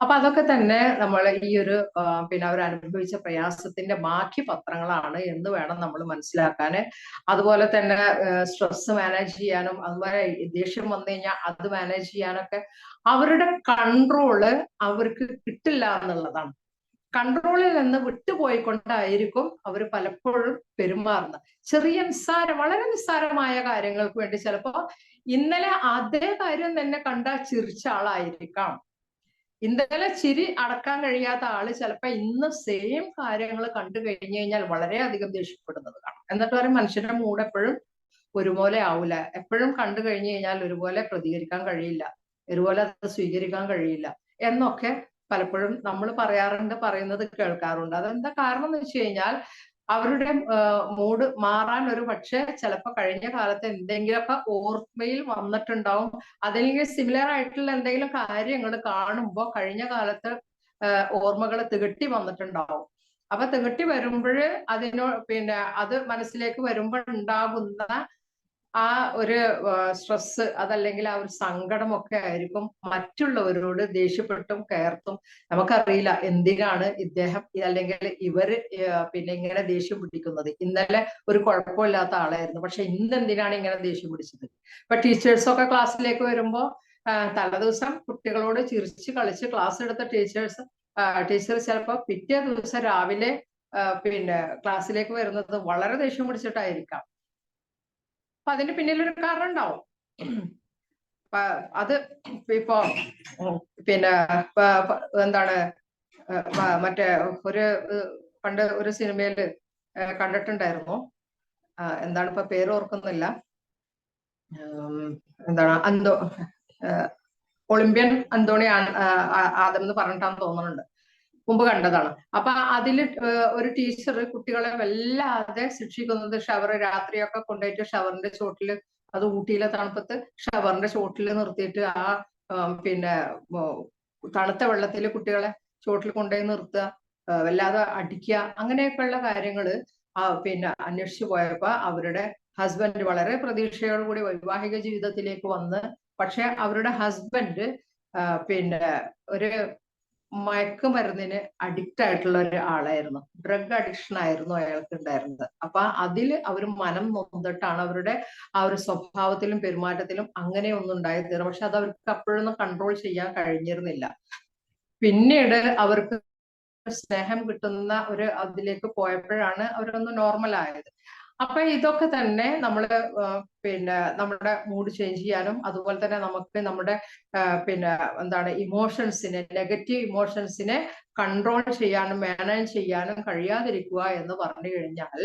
അപ്പൊ അതൊക്കെ തന്നെ നമ്മൾ ഈ ഒരു പിന്നെ അവർ അനുഭവിച്ച പ്രയാസത്തിന്റെ ബാക്കി പത്രങ്ങളാണ് എന്ന് വേണം നമ്മൾ മനസ്സിലാക്കാന്. അതുപോലെ തന്നെ സ്ട്രെസ് മാനേജ് ചെയ്യാനും അതുപോലെ ദേഷ്യം വന്നു കഴിഞ്ഞാൽ അത് മാനേജ് ചെയ്യാനൊക്കെ അവരുടെ കൺട്രോള് അവർക്ക് കിട്ടില്ല എന്നുള്ളതാണ്. കൺട്രോളിൽ നിന്ന് വിട്ടുപോയിക്കൊണ്ടായിരിക്കും അവർ പലപ്പോഴും പെരുമാറുന്നത്. വളരെ നിസ്സാരമായ കാര്യങ്ങൾക്ക് വേണ്ടി ചിലപ്പോ ഇന്നലെ അതേ കാര്യം തന്നെ കണ്ടാൽ ചിരിച്ച ആളായിരിക്കാം, ഇന്നലെ ചിരി അടക്കാൻ കഴിയാത്ത ആള് ചിലപ്പോ ഇന്ന് സെയിം കാര്യങ്ങൾ കണ്ടു കഴിഞ്ഞു കഴിഞ്ഞാൽ വളരെയധികം ദേഷ്യപ്പെടുന്നത് കാണാം. എന്നിട്ട് പറയും മനുഷ്യരുടെ മൂഡ് എപ്പോഴും ഒരുപോലെ ആവൂല, എപ്പോഴും കണ്ടു കഴിഞ്ഞു കഴിഞ്ഞാൽ ഒരുപോലെ പ്രതികരിക്കാൻ കഴിയില്ല, ഒരുപോലെ അത് സ്വീകരിക്കാൻ കഴിയില്ല എന്നൊക്കെ പലപ്പോഴും നമ്മൾ പറയുന്നത് കേൾക്കാറുണ്ട്. അതെന്താ കാരണം എന്ന് വെച്ച് കഴിഞ്ഞാൽ അവരുടെ മൂഡ് മാറാൻ ഒരു പക്ഷെ ചിലപ്പോൾ കഴിഞ്ഞ കാലത്ത് എന്തെങ്കിലുമൊക്കെ ഓർമ്മയിൽ വന്നിട്ടുണ്ടാവും, അതല്ലെങ്കിൽ സിമിലർ ആയിട്ടുള്ള എന്തെങ്കിലും കാര്യങ്ങൾ കാണുമ്പോൾ കഴിഞ്ഞ കാലത്ത് ഓർമ്മകൾ തികട്ടി വന്നിട്ടുണ്ടാവും. അപ്പൊ തികട്ടി വരുമ്പോൾ പിന്നെ അത് മനസ്സിലേക്ക് വരുമ്പോൾ ഉണ്ടാകുന്ന ആ ഒരു സ്ട്രെസ്, അതല്ലെങ്കിൽ ആ ഒരു സങ്കടമൊക്കെ ആയിരിക്കും മറ്റുള്ളവരോട് ദേഷ്യപ്പെട്ടും കയർത്തും. നമുക്കറിയില്ല എന്തിനാണ് ഇദ്ദേഹം അല്ലെങ്കിൽ ഇവര് പിന്നെ ഇങ്ങനെ ദേഷ്യം പിടിക്കുന്നത്. ഇന്നലെ ഒരു കുഴപ്പമില്ലാത്ത ആളായിരുന്നു, പക്ഷെ ഇന്ന് എന്തിനാണ് ഇങ്ങനെ ദേഷ്യം പിടിച്ചത്. ഇപ്പൊ ടീച്ചേഴ്സൊക്കെ ക്ലാസ്സിലേക്ക് വരുമ്പോ തലേദിവസം കുട്ടികളോട് ചിരിച്ച് കളിച്ച് ക്ലാസ് എടുത്ത ടീച്ചർ ചിലപ്പോ പിറ്റേ ദിവസം രാവിലെ പിന്നെ ക്ലാസ്സിലേക്ക് വരുന്നത് വളരെ ദേഷ്യം പിടിച്ചിട്ടായിരിക്കാം. അതിന് പിന്നിലൊരു കാരണം ഉണ്ടാവും. അത് ഇപ്പോ പിന്നെ എന്താണ് മറ്റേ ഒരു പണ്ട് ഒരു സിനിമയില് കണ്ടിട്ടുണ്ടായിരുന്നു. എന്താണ് ഇപ്പൊ പേര് ഓർക്കുന്നില്ല. എന്താണ് ഒളിമ്പ്യൻ അന്തോണി ആദം എന്ന് പറഞ്ഞിട്ടാന്ന് തോന്നുന്നുണ്ട്, മുമ്പ് കണ്ടതാണ്. അപ്പൊ അതില് ഒരു ടീച്ചർ കുട്ടികളെ വല്ലാതെ ശിക്ഷിക്കുന്നത് ഷവർ രാത്രിയൊക്കെ കൊണ്ടുപോയിട്ട് ഷവറിന്റെ ചോട്ടില്, അത് ഊട്ടിയിലെ തണുപ്പത്ത് ഷവറിന്റെ ചോട്ടിൽ നിർത്തിയിട്ട് പിന്നെ തണുത്ത വെള്ളത്തിൽ കുട്ടികളെ ചോട്ടിൽ കൊണ്ടുപോയി നിർത്തുക, വല്ലാതെ അടിക്കുക, അങ്ങനെയൊക്കെയുള്ള കാര്യങ്ങള് പിന്നെ അന്വേഷിച്ചു പോയപ്പോ അവരുടെ ഹസ്ബൻഡ് വളരെ പ്രതീക്ഷയോടുകൂടി വൈവാഹിക ജീവിതത്തിലേക്ക് വന്ന്, പക്ഷെ അവരുടെ ഹസ്ബൻഡ് പിന്നെ ഒരു മയക്കുമരുന്നിന് അഡിക്റ്റ് ആയിട്ടുള്ള ഒരു ആളായിരുന്നു. ഡ്രഗ് അഡിക്ഷൻ ആയിരുന്നു അയാൾക്ക് ഉണ്ടായിരുന്നത്. അപ്പൊ അതിൽ അവർ മനം നൊന്നിട്ടാണ് അവരുടെ ആ ഒരു സ്വഭാവത്തിലും പെരുമാറ്റത്തിലും അങ്ങനെ ഒന്നും ഉണ്ടായിത്തീരും. പക്ഷെ അത് അവർക്ക് അപ്പോഴൊന്നും കൺട്രോൾ ചെയ്യാൻ കഴിഞ്ഞിരുന്നില്ല. പിന്നീട് അവർക്ക് സ്നേഹം കിട്ടുന്ന ഒരു അതിലേക്ക് പോയപ്പോഴാണ് അവരൊന്ന് നോർമൽ ആയത്. അപ്പൊ ഇതൊക്കെ തന്നെ നമ്മള് പിന്നെ നമ്മുടെ മൂഡ് ചേഞ്ച് ചെയ്യാനും, അതുപോലെ തന്നെ നമുക്ക് നമ്മുടെ പിന്നെ എന്താണ് ഇമോഷൻസിനെ, നെഗറ്റീവ് ഇമോഷൻസിനെ കൺട്രോൾ ചെയ്യാനും മാനേജ് ചെയ്യാനും കഴിയാതിരിക്കുക എന്ന് പറഞ്ഞു കഴിഞ്ഞാൽ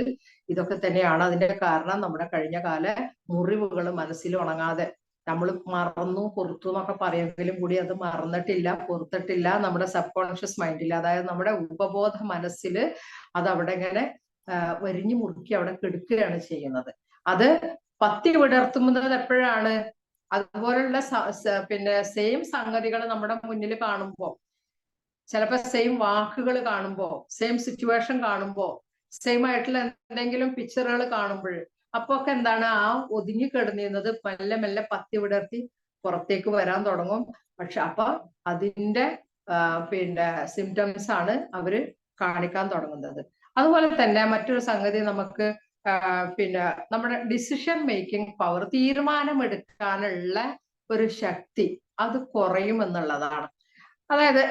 ഇതൊക്കെ തന്നെയാണ് അതിന്റെ കാരണം. നമ്മുടെ കഴിഞ്ഞ കാല മുറിവുകൾ മനസ്സിൽ ഉണങ്ങാതെ നമ്മൾ മറന്നു പൊറുത്തു എന്നൊക്കെ പറയുമെങ്കിലും കൂടി അത് മറന്നിട്ടില്ല, പൊറുത്തിട്ടില്ല. നമ്മുടെ സബ് കോൺഷ്യസ് മൈൻഡിൽ, അതായത് നമ്മുടെ ഉപബോധ മനസ്സിൽ അത് അവിടെ ഇങ്ങനെ വരിഞ്ഞു മുറുക്കി അവിടെ കെടുക്കുകയാണ് ചെയ്യുന്നത്. അത് പത്തി വിടർത്തുന്നത് എപ്പോഴാണ്? അതുപോലുള്ള പിന്നെ സെയിം സംഗതികൾ നമ്മുടെ മുന്നിൽ കാണുമ്പോൾ, ചിലപ്പോൾ സെയിം വാക്കുകൾ കാണുമ്പോൾ, സെയിം സിറ്റുവേഷൻ കാണുമ്പോൾ, സെയിം ആയിട്ടുള്ള എന്തെങ്കിലും പിക്ചറുകൾ കാണുമ്പോൾ, അപ്പൊ ഒക്കെ എന്താണ് ആ ഒതുങ്ങി കിടന്നിരുന്നത് മെല്ലെ മെല്ലെ പത്തി വിടർത്തി പുറത്തേക്ക് വരാൻ തുടങ്ങും. പക്ഷെ അപ്പൊ അതിന്റെ പിന്നെ സിംറ്റംസ് ആണ് അവര് കാണിക്കാൻ തുടങ്ങുന്നത്. അതുപോലെ തന്നെ മറ്റൊരു സംഗതി നമുക്ക് പിന്നെ നമ്മുടെ ഡിസിഷൻ മേക്കിംഗ് പവർ, തീരുമാനമെടുക്കാനുള്ള ഒരു ശക്തി അത് കുറയും എന്നുള്ളതാണ്. അതായത്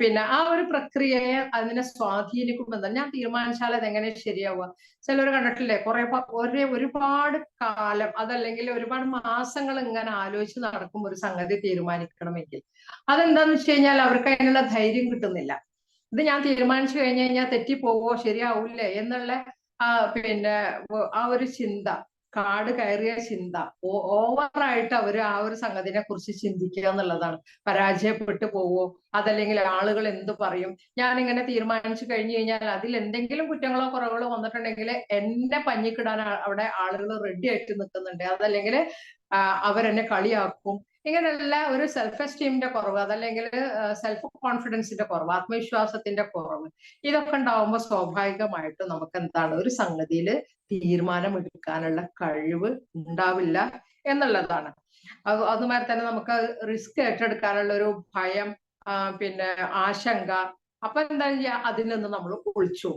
പിന്നെ ആ ഒരു പ്രക്രിയയെ അതിനെ സ്വാധീനിക്കുമെന്ന്, ഞാൻ തീരുമാനിച്ചാൽ അതെങ്ങനെ ശരിയാവുക? ചിലർ കണ്ടിട്ടില്ലേ, ഒരുപാട് കാലം അതല്ലെങ്കിൽ ഒരുപാട് മാസങ്ങൾ ഇങ്ങനെ ആലോചിച്ച് നടക്കും ഒരു സംഗതി തീരുമാനിക്കണമെങ്കിൽ. അതെന്താന്ന് വെച്ച് കഴിഞ്ഞാൽ അവർക്ക് അതിനുള്ള ധൈര്യം കിട്ടുന്നില്ല. ഇത് ഞാൻ തീരുമാനിച്ചു കഴിഞ്ഞു കഴിഞ്ഞാൽ തെറ്റിപ്പോവോ, ശരിയാവൂലേ എന്നുള്ള പിന്നെ ആ ഒരു ചിന്ത, കാട് കയറിയ ചിന്ത, ഓവറായിട്ട് അവര് ആ ഒരു സംഗതിനെ കുറിച്ച് ചിന്തിക്കുക എന്നുള്ളതാണ്. പരാജയപ്പെട്ടു പോവോ, അതല്ലെങ്കിൽ ആളുകൾ എന്ത് പറയും, ഞാനിങ്ങനെ തീരുമാനിച്ചു കഴിഞ്ഞു കഴിഞ്ഞാൽ അതിൽ എന്തെങ്കിലും കുറ്റങ്ങളോ കുറവുകളോ വന്നിട്ടുണ്ടെങ്കിൽ എന്നെ പഞ്ഞിക്കിടാൻ അവിടെ ആളുകൾ റെഡി ആയിട്ട് നിൽക്കുന്നുണ്ട്, അതല്ലെങ്കിൽ അവരെന്നെ കളിയാക്കും. ഇങ്ങനെയുള്ള ഒരു സെൽഫ് എസ്റ്റീമിന്റെ കുറവ്, അതല്ലെങ്കിൽ സെൽഫ് കോൺഫിഡൻസിന്റെ കുറവ്, ആത്മവിശ്വാസത്തിന്റെ കുറവ്, ഇതൊക്കെ ഉണ്ടാവുമ്പോൾ സ്വാഭാവികമായിട്ടും നമുക്ക് എന്താണ് ഒരു സംഗതിയിൽ തീരുമാനം എടുക്കാനുള്ള കഴിവ് ഉണ്ടാവില്ല എന്നുള്ളതാണ്. അതുമാതിരി തന്നെ നമുക്ക് റിസ്ക് ഏറ്റെടുക്കാനുള്ള ഒരു ഭയം, പിന്നെ ആശങ്ക, അപ്പൊ എന്താ ചെയ്യുക, അതിൽ നിന്ന് നമ്മൾ ഒളിച്ചു.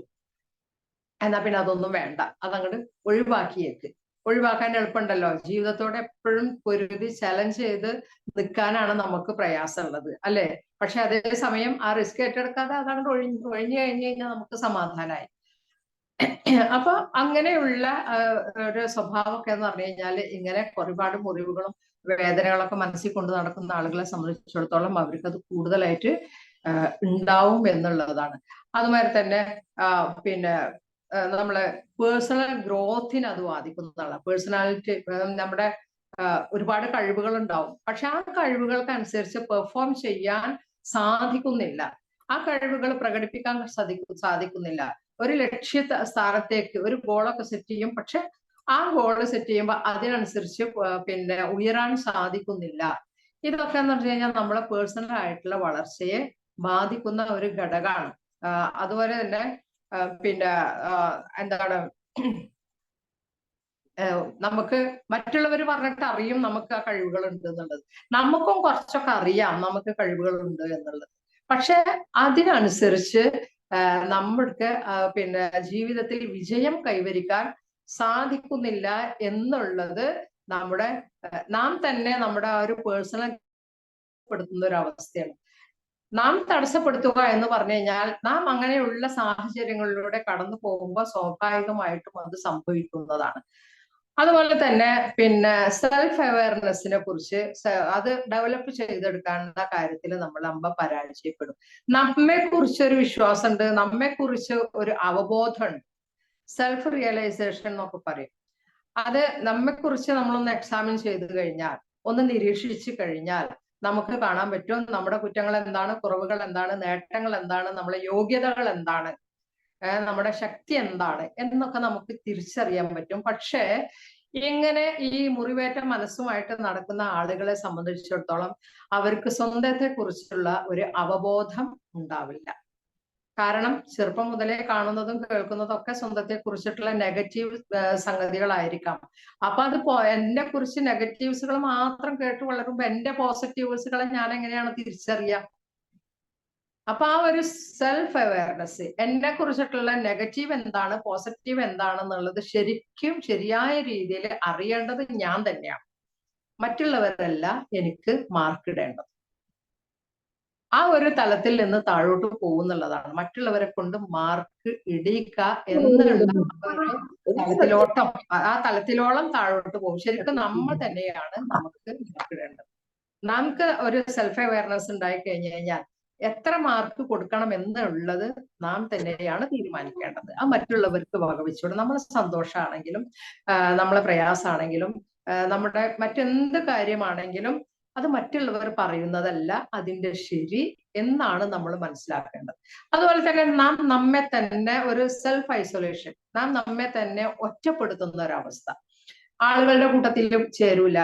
എന്നാ പിന്നെ അതൊന്നും വേണ്ട, അതങ്ങോട്ട് ഒഴിവാക്കിയേക്ക്. ഒഴിവാക്കാൻ എളുപ്പമുണ്ടല്ലോ, ജീവിതത്തോടെ എപ്പോഴും പൊരുതി ചലഞ്ച് ചെയ്ത് നിൽക്കാനാണ് നമുക്ക് പ്രയാസമുള്ളത് അല്ലെ? പക്ഷെ അതേസമയം ആ റിസ്ക് ഏറ്റെടുക്കാതെ അതങ്ങോട്ട് ഒഴിഞ്ഞു കഴിഞ്ഞു കഴിഞ്ഞാൽ നമുക്ക് സമാധാനമായി. അപ്പൊ അങ്ങനെയുള്ള ഒരു സ്വഭാവമൊക്കെ എന്ന് പറഞ്ഞു കഴിഞ്ഞാൽ ഇങ്ങനെ ഒരുപാട് മുറിവുകളും വേദനകളൊക്കെ മനസ്സിൽ കൊണ്ട് നടക്കുന്ന ആളുകളെ സംബന്ധിച്ചിടത്തോളം അവർക്കത് കൂടുതലായിട്ട് ഉണ്ടാവും എന്നുള്ളതാണ്. അതുമാതിരി തന്നെ പിന്നെ നമ്മളെ പേഴ്സണൽ ഗ്രോത്തിനെ അത് ബാധിക്കുന്നതാണ്. പേഴ്സണാലിറ്റി, നമ്മുടെ ഒരുപാട് കഴിവുകൾ ഉണ്ടാവും, പക്ഷെ ആ കഴിവുകൾക്കനുസരിച്ച് പെർഫോം ചെയ്യാൻ സാധിക്കുന്നില്ല, ആ കഴിവുകൾ പ്രകടിപ്പിക്കാൻ സാധിക്കുന്നില്ല. ഒരു ലക്ഷ്യ സ്ഥാനത്തേക്ക് ഒരു ഗോളൊക്കെ സെറ്റ് ചെയ്യും, പക്ഷെ ആ ഗോള് സെറ്റ് ചെയ്യുമ്പോൾ അതിനനുസരിച്ച് പിന്നെ ഉയരാൻ സാധിക്കുന്നില്ല. ഇതൊക്കെ എന്ന് പറഞ്ഞു കഴിഞ്ഞാൽ നമ്മളെ പേഴ്സണൽ ആയിട്ടുള്ള വളർച്ചയെ ബാധിക്കുന്ന ഒരു ഘടകമാണ്. അതുപോലെ തന്നെ പിന്നെ എന്താണ്, നമുക്ക് മറ്റുള്ളവർ പറഞ്ഞിട്ട് അറിയും നമുക്ക് ആ കഴിവുകൾ ഉണ്ട് എന്നുള്ളത്, നമുക്കും കുറച്ചൊക്കെ അറിയാം നമുക്ക് കഴിവുകൾ ഉണ്ട് എന്നുള്ളത്. പക്ഷെ അതിനനുസരിച്ച് നമ്മൾക്ക് പിന്നെ ജീവിതത്തിൽ വിജയം കൈവരിക്കാൻ സാധിക്കുന്നില്ല എന്നുള്ളത് നാം തന്നെ നമ്മുടെ ആ ഒരു പേഴ്സണൽ പെടുത്തുന്ന ഒരു അവസ്ഥയാണ്. നാം തടസ്സപ്പെടുത്തുക എന്ന് പറഞ്ഞു കഴിഞ്ഞാൽ നാം അങ്ങനെയുള്ള സാഹചര്യങ്ങളിലൂടെ കടന്നു പോകുമ്പോൾ സ്വാഭാവികമായിട്ടും അത് സംഭവിക്കുന്നതാണ്. അതുപോലെ തന്നെ പിന്നെ സെൽഫ് അവയർനെസ്സിനെ കുറിച്ച് അത് ഡെവലപ്പ് ചെയ്തെടുക്കാനുള്ള കാര്യത്തിൽ നമ്മൾ പരാജയപ്പെടും. നമ്മെ കുറിച്ചൊരു വിശ്വാസമുണ്ട്, നമ്മെ കുറിച്ച് ഒരു അവബോധമുണ്ട്, സെൽഫ് റിയലൈസേഷൻ എന്നൊക്കെ പറയും. അത് നമ്മെ കുറിച്ച് നമ്മളൊന്ന് എക്സാമിൻ ചെയ്ത് കഴിഞ്ഞാൽ, ഒന്ന് നിരീക്ഷിച്ചു കഴിഞ്ഞാൽ നമുക്ക് കാണാൻ പറ്റും നമ്മുടെ കുറ്റങ്ങൾ എന്താണ്, കുറവുകൾ എന്താണ്, നേട്ടങ്ങൾ എന്താണ്, നമ്മുടെ യോഗ്യതകൾ എന്താണ്, നമ്മുടെ ശക്തി എന്താണ് എന്നൊക്കെ നമുക്ക് തിരിച്ചറിയാൻ പറ്റും. പക്ഷേ ഇങ്ങനെ ഈ മുറിവേറ്റ മനസ്സുമായിട്ട് നടക്കുന്ന ആളുകളെ സംബന്ധിച്ചിടത്തോളം അവർക്ക് സ്വന്തത്തെ കുറിച്ചുള്ള ഒരു അവബോധം ഉണ്ടാവില്ല. കാരണം ചെറുപ്പം മുതലേ കാണുന്നതും കേൾക്കുന്നതും ഒക്കെ സ്വന്തത്തെ കുറിച്ചിട്ടുള്ള നെഗറ്റീവ് സംഗതികളായിരിക്കാം. അപ്പൊ അത് എന്നെ കുറിച്ച് നെഗറ്റീവ്സുകൾ മാത്രം കേട്ട് വളരുമ്പോ എന്റെ പോസിറ്റീവ്സുകളെ ഞാൻ എങ്ങനെയാണ് തിരിച്ചറിയുക? അപ്പൊ ആ ഒരു സെൽഫ് അവയർനെസ്, എന്നെ കുറിച്ചിട്ടുള്ള നെഗറ്റീവ് എന്താണ്, പോസിറ്റീവ് എന്താണെന്നുള്ളത് ശരിക്കും ശരിയായ രീതിയിൽ അറിയേണ്ടത് ഞാൻ തന്നെയാണ്, മറ്റുള്ളവരല്ല എനിക്ക് മാർക്ക് ഇടേണ്ടത്. ആ ഒരു തലത്തിൽ നിന്ന് താഴോട്ട് പോകുന്നുള്ളതാണ്. മറ്റുള്ളവരെ കൊണ്ട് മാർക്ക് ഇടിയിക്ക എന്നുള്ള തലത്തിലോട്ടം, ആ തലത്തിലോളം താഴോട്ട് പോകും. ശരിക്കും നമ്മൾ തന്നെയാണ് നമുക്ക് മാർക്ക് ഇടേണ്ടത്. നമുക്ക് ഒരു സെൽഫ് അവയർനെസ് ഉണ്ടായി കഴിഞ്ഞു കഴിഞ്ഞാൽ എത്ര മാർക്ക് കൊടുക്കണം എന്നുള്ളത് നാം തന്നെയാണ് തീരുമാനിക്കേണ്ടത്. ആ മറ്റുള്ളവർക്ക് വകവെച്ചുകൊണ്ട് നമ്മളെ സന്തോഷമാണെങ്കിലും നമ്മളെ പ്രയാസമാണെങ്കിലും നമ്മുടെ മറ്റെന്ത് കാര്യമാണെങ്കിലും അത് മറ്റുള്ളവർ പറയുന്നതല്ല അതിന്റെ ശരി എന്നാണ് നമ്മൾ മനസ്സിലാക്കേണ്ടത്. അതുപോലെ തന്നെ നാം നമ്മെ തന്നെ ഒരു സെൽഫ് ഐസൊലേഷൻ, നാം നമ്മെ തന്നെ ഒറ്റപ്പെടുത്തുന്ന ഒരവസ്ഥ. ആളുകളുടെ കൂട്ടത്തിലും ചേരൂല,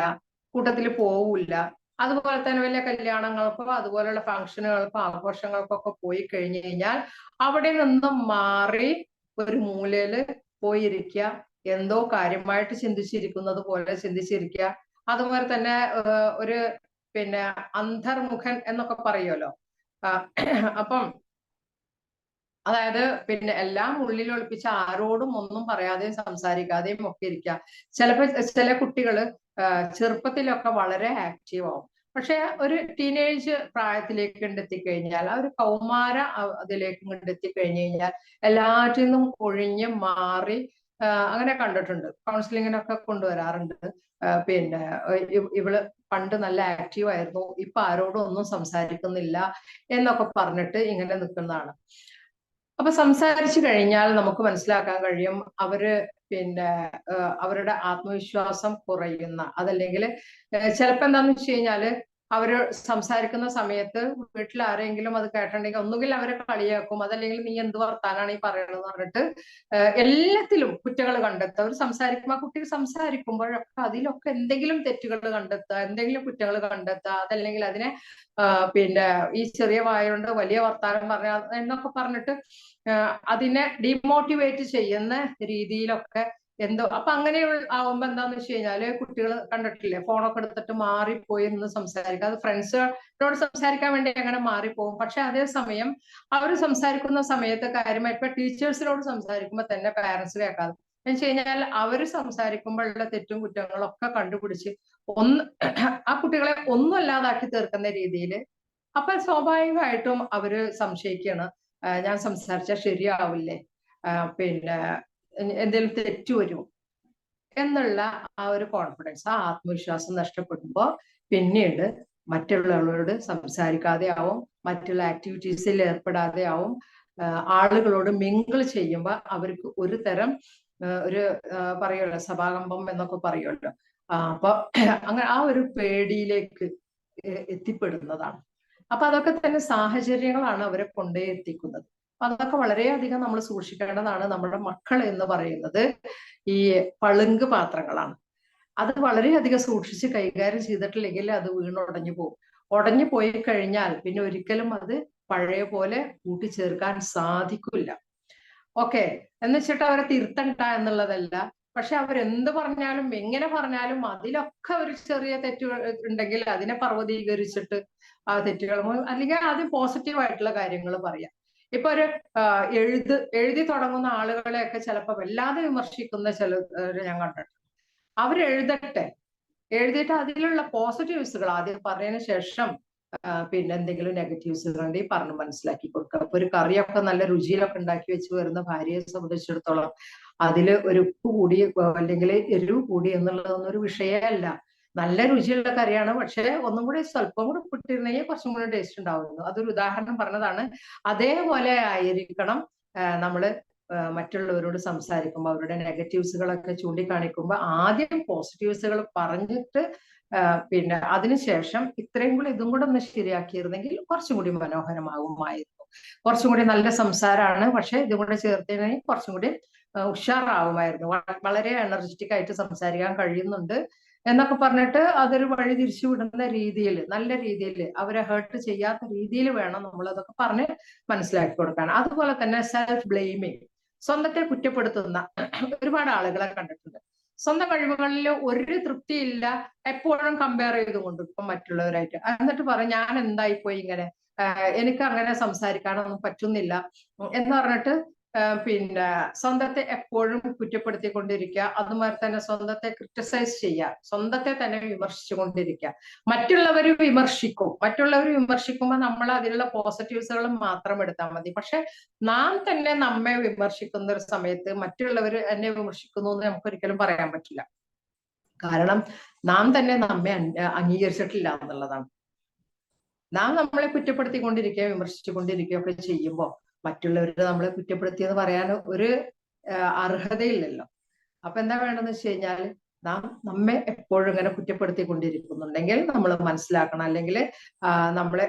കൂട്ടത്തിൽ പോവൂല. അതുപോലെ തന്നെ വലിയ കല്യാണങ്ങൾക്കോ അതുപോലെയുള്ള ഫംഗ്ഷനുകൾക്കോ ആഘോഷങ്ങൾക്കൊക്കെ പോയി കഴിഞ്ഞു കഴിഞ്ഞാൽ അവിടെ നിന്നും മാറി ഒരു മൂലയില് പോയിരിക്കുക, എന്തോ കാര്യമായിട്ട് ചിന്തിച്ചിരിക്കുന്നത് പോലെ ചിന്തിച്ചിരിക്കുക. അതുപോലെ തന്നെ ഒരു പിന്നെ അന്തർമുഖൻ എന്നൊക്കെ പറയുമല്ലോ. അപ്പം അതായത് പിന്നെ എല്ലാം ഉള്ളിൽ ഒളിപ്പിച്ച് ആരോടും ഒന്നും പറയാതെയും സംസാരിക്കാതെയും ഒക്കെ ഇരിക്കുക. ചില കുട്ടികള് ചെറുപ്പത്തിലൊക്കെ വളരെ ആക്റ്റീവ് ആവും. പക്ഷെ ഒരു ടീനേജ് പ്രായത്തിലേക്ക് എത്തിക്കഴിഞ്ഞാൽ, ആ ഒരു കൗമാര അതിലേക്ക് എത്തിക്കഴിഞ്ഞു കഴിഞ്ഞാൽ എല്ലാറ്റിൽ നിന്നും ഒഴിഞ്ഞ് മാറി അങ്ങനെ കണ്ടിട്ടുണ്ട്. കൗൺസിലിങ്ങിനൊക്കെ കൊണ്ടുവരാറുണ്ട്. പിന്നെ ഇവള് പണ്ട് നല്ല ആക്റ്റീവ് ആയിരുന്നു, ഇപ്പൊ ആരോടും ഒന്നും സംസാരിക്കുന്നില്ല എന്നൊക്കെ പറഞ്ഞിട്ട് ഇങ്ങനെ നിൽക്കുന്നതാണ്. അപ്പൊ സംസാരിച്ചു കഴിഞ്ഞാൽ നമുക്ക് മനസ്സിലാക്കാൻ കഴിയും അവര് പിന്നെ അവരുടെ ആത്മവിശ്വാസം കുറയുന്ന, അതല്ലെങ്കിൽ ചിലപ്പോ എന്താന്ന് വെച്ച് കഴിഞ്ഞാല് അവര് സംസാരിക്കുന്ന സമയത്ത് വീട്ടിൽ ആരെങ്കിലും അത് കേട്ടിട്ടുണ്ടെങ്കിൽ ഒന്നുകിൽ അവരെ കളിയാക്കും, അതല്ലെങ്കിൽ നീ എന്ത് വർത്താനാണ് ഈ പറയണെന്ന് പറഞ്ഞിട്ട് എല്ലാത്തിലും കുറ്റങ്ങൾ കണ്ടെത്തുക. അവർ സംസാരിക്കുമ്പോൾ ആ കുട്ടികൾ സംസാരിക്കുമ്പോഴൊക്കെ അതിലൊക്കെ എന്തെങ്കിലും തെറ്റുകൾ കണ്ടെത്തുക, എന്തെങ്കിലും കുറ്റങ്ങൾ കണ്ടെത്തുക, അതല്ലെങ്കിൽ അതിനെ പിന്നെ ഈ ചെറിയ വായുകൊണ്ട് വലിയ വർത്താനം പറഞ്ഞ എന്നൊക്കെ പറഞ്ഞിട്ട് അതിനെ ഡിമോട്ടിവേറ്റ് ചെയ്യുന്ന രീതിയിലൊക്കെ എന്തോ. അപ്പൊ അങ്ങനെ ആവുമ്പോ എന്താന്ന് വെച്ച് കഴിഞ്ഞാല് കുട്ടികൾ കണ്ടിട്ടില്ലേ, ഫോണൊക്കെ എടുത്തിട്ട് മാറിപ്പോയി എന്ന് സംസാരിക്കുക. അത് ഫ്രണ്ട്സിനോട് സംസാരിക്കാൻ വേണ്ടി അങ്ങനെ മാറിപ്പോകും. പക്ഷെ അതേസമയം അവർ സംസാരിക്കുന്ന സമയത്ത് കാര്യമായി ഇപ്പൊ ടീച്ചേഴ്സിനോട് സംസാരിക്കുമ്പോൾ തന്നെ പാരന്റ്സ് കേൾക്കാതെ എന്ന് വെച്ച് കഴിഞ്ഞാൽ അവര് സംസാരിക്കുമ്പോഴുള്ള തെറ്റും കുറ്റങ്ങളും ഒക്കെ കണ്ടുപിടിച്ച് ആ കുട്ടികളെ ഒന്നും അല്ലാതാക്കി തീർക്കുന്ന രീതിയിൽ. അപ്പൊ സ്വാഭാവികമായിട്ടും അവര് സംശയിക്കുകയാണ്, ഞാൻ സംസാരിച്ചാൽ ശരിയാവില്ലേ, പിന്നെ എന്തെങ്കിലും തെറ്റു വരും എന്നുള്ള ആ ഒരു കോൺഫിഡൻസ്, ആ ആത്മവിശ്വാസം നഷ്ടപ്പെടുമ്പോ പിന്നീട് മറ്റുള്ളവരോട് സംസാരിക്കാതെ ആവും, മറ്റുള്ള ആക്ടിവിറ്റീസിൽ ഏർപ്പെടാതെ ആവും. ആളുകളോട് മിങ്കിൾ ചെയ്യുമ്പോൾ അവർക്ക് ഒരു തരം ഒരു പറയുമല്ലോ സഭാകമ്പം എന്നൊക്കെ പറയുമല്ലോ, അപ്പൊ അങ്ങനെ ആ ഒരു പേടിയിലേക്ക് എത്തിപ്പെടുന്നതാണ്. അപ്പൊ അതൊക്കെ തന്നെ സാഹചര്യങ്ങളാണ് അവരെ കൊണ്ടേ എത്തിക്കുന്നത്. അപ്പൊ അതൊക്കെ വളരെയധികം നമ്മൾ സൂക്ഷിക്കേണ്ടതാണ്. നമ്മുടെ മക്കൾ എന്ന് പറയുന്നത് ഈ പളുങ്ക് പാത്രങ്ങളാണ്. അത് വളരെയധികം സൂക്ഷിച്ച് കൈകാര്യം ചെയ്തിട്ടില്ലെങ്കിൽ അത് വീണുടഞ്ഞു പോകും. ഉടഞ്ഞു പോയി കഴിഞ്ഞാൽ പിന്നെ ഒരിക്കലും അത് പഴയ പോലെ കൂട്ടിച്ചേർക്കാൻ സാധിക്കില്ല. ഓക്കെ എന്ന് വെച്ചിട്ട് അവരെ തിരുത്തണ്ട എന്നുള്ളതല്ല. പക്ഷെ അവരെന്ത് പറഞ്ഞാലും എങ്ങനെ പറഞ്ഞാലും അതിലൊക്കെ ഒരു ചെറിയ തെറ്റുകൾ ഉണ്ടെങ്കിൽ അതിനെ പർവ്വതീകരിച്ചിട്ട് ആ തെറ്റുകൾ അല്ലെങ്കിൽ അത് പോസിറ്റീവായിട്ടുള്ള കാര്യങ്ങൾ പറയാം. ഇപ്പൊ ഒരു എഴുതി തുടങ്ങുന്ന ആളുകളെയൊക്കെ ചിലപ്പോൾ വല്ലാതെ വിമർശിക്കുന്ന ചിലര് ഞാൻ കണ്ടിട്ടുണ്ട്. അവരെഴുതട്ടെ, എഴുതിയിട്ട് അതിലുള്ള പോസിറ്റീവ്സുകൾ ആദ്യം പറഞ്ഞതിന് ശേഷം പിന്നെ എന്തെങ്കിലും നെഗറ്റീവ്സുകൾ ഉണ്ടെങ്കിൽ പറഞ്ഞ് മനസ്സിലാക്കി കൊടുക്കുക. അപ്പൊ ഒരു കറിയൊക്കെ നല്ല രുചിയിലൊക്കെ ഉണ്ടാക്കി വെച്ച് വരുന്ന ഭാര്യയെ സംബന്ധിച്ചിടത്തോളം അതില് ഒരു ഉപ്പ് കൂടി അല്ലെങ്കിൽ എരിവ് കൂടി എന്നുള്ളതൊന്നും ഒരു വിഷയമല്ല. നല്ല രുചിയുള്ള കറിയാണ്, പക്ഷെ ഒന്നും കൂടി സ്വല്പം കൂടി ഉപ്പിട്ടിരുന്നെങ്കിൽ കുറച്ചും കൂടി ടേസ്റ്റ് ഉണ്ടാവുന്നു. അതൊരു ഉദാഹരണം പറഞ്ഞതാണ്. അതേപോലെ ആയിരിക്കണം നമ്മള് മറ്റുള്ളവരോട് സംസാരിക്കുമ്പോൾ അവരുടെ നെഗറ്റീവ്സുകളൊക്കെ ചൂണ്ടിക്കാണിക്കുമ്പോൾ ആദ്യം പോസിറ്റീവ്സുകൾ പറഞ്ഞിട്ട് പിന്നെ അതിനുശേഷം ഇത്രയും കൂടി ഇതും കൂടെ ഒന്ന് ശരിയാക്കിയിരുന്നെങ്കിൽ കുറച്ചും കൂടി മനോഹരമാകുമായിരുന്നു. കുറച്ചും കൂടി നല്ല സംസാരമാണ്, പക്ഷെ ഇതും കൂടെ ചേർത്തിരുന്നെങ്കിൽ കുറച്ചും കൂടി ഉഷാറാവുമായിരുന്നു. വളരെ എനർജറ്റിക് ആയിട്ട് സംസാരിക്കാൻ കഴിയുന്നുണ്ട് എന്നൊക്കെ പറഞ്ഞിട്ട് അതൊരു വഴി തിരിച്ചു വിടുന്ന രീതിയിൽ, നല്ല രീതിയിൽ, അവരെ ഹേർട്ട് ചെയ്യാത്ത രീതിയിൽ വേണം നമ്മൾ അതൊക്കെ പറഞ്ഞ് മനസ്സിലാക്കി കൊടുക്കാൻ. അതുപോലെ തന്നെ സെൽഫ് ബ്ലെയിമിങ്, സ്വന്തത്തെ കുറ്റപ്പെടുത്തുന്ന ഒരുപാട് ആളുകളെ കണ്ടിട്ടുണ്ട്. സ്വന്തം കഴിവുകളിൽ ഒരു തൃപ്തിയില്ല, എപ്പോഴും കമ്പയർ ചെയ്തുകൊണ്ട് ഇപ്പം മറ്റുള്ളവരായിട്ട്, എന്നിട്ട് പറയും ഞാൻ എന്തായിപ്പോയി ഇങ്ങനെ, എനിക്ക് അങ്ങനെ സംസാരിക്കാനൊന്നും പറ്റുന്നില്ല എന്ന് പറഞ്ഞിട്ട് പിന്നെ സ്വന്തത്തെ എപ്പോഴും കുറ്റപ്പെടുത്തിക്കൊണ്ടിരിക്കുക. അതുമാതിരി തന്നെ സ്വന്തത്തെ ക്രിട്ടിസൈസ് ചെയ്യുക, സ്വന്തത്തെ തന്നെ വിമർശിച്ചുകൊണ്ടിരിക്കുക. മറ്റുള്ളവർ വിമർശിക്കുമ്പോൾ നമ്മൾ അതിലുള്ള പോസിറ്റീവ്സുകൾ മാത്രം എടുത്താൽ മതി. പക്ഷെ നാം തന്നെ നമ്മെ വിമർശിക്കുന്ന ഒരു സമയത്ത് മറ്റുള്ളവർ എന്നെ വിമർശിക്കുന്നു എന്ന് നമുക്ക് ഒരിക്കലും പറയാൻ പറ്റില്ല. കാരണം നാം തന്നെ നമ്മെ അംഗീകരിച്ചിട്ടില്ല എന്നുള്ളതാണ്. നാം നമ്മളെ കുറ്റപ്പെടുത്തിക്കൊണ്ടിരിക്കുക, വിമർശിച്ചുകൊണ്ടിരിക്കുകയൊക്കെ ചെയ്യുമ്പോൾ മറ്റുള്ളവർ നമ്മളെ കുറ്റപ്പെടുത്തിയെന്ന് പറയാൻ ഒരു അർഹതയില്ലല്ലോ. അപ്പൊ എന്താ വേണ്ടതെന്ന് വെച്ച് കഴിഞ്ഞാൽ നാം നമ്മെ എപ്പോഴും ഇങ്ങനെ കുറ്റപ്പെടുത്തിക്കൊണ്ടിരിക്കുന്നുണ്ടെങ്കിൽ നമ്മൾ മനസ്സിലാക്കണം. അല്ലെങ്കിൽ നമ്മളെ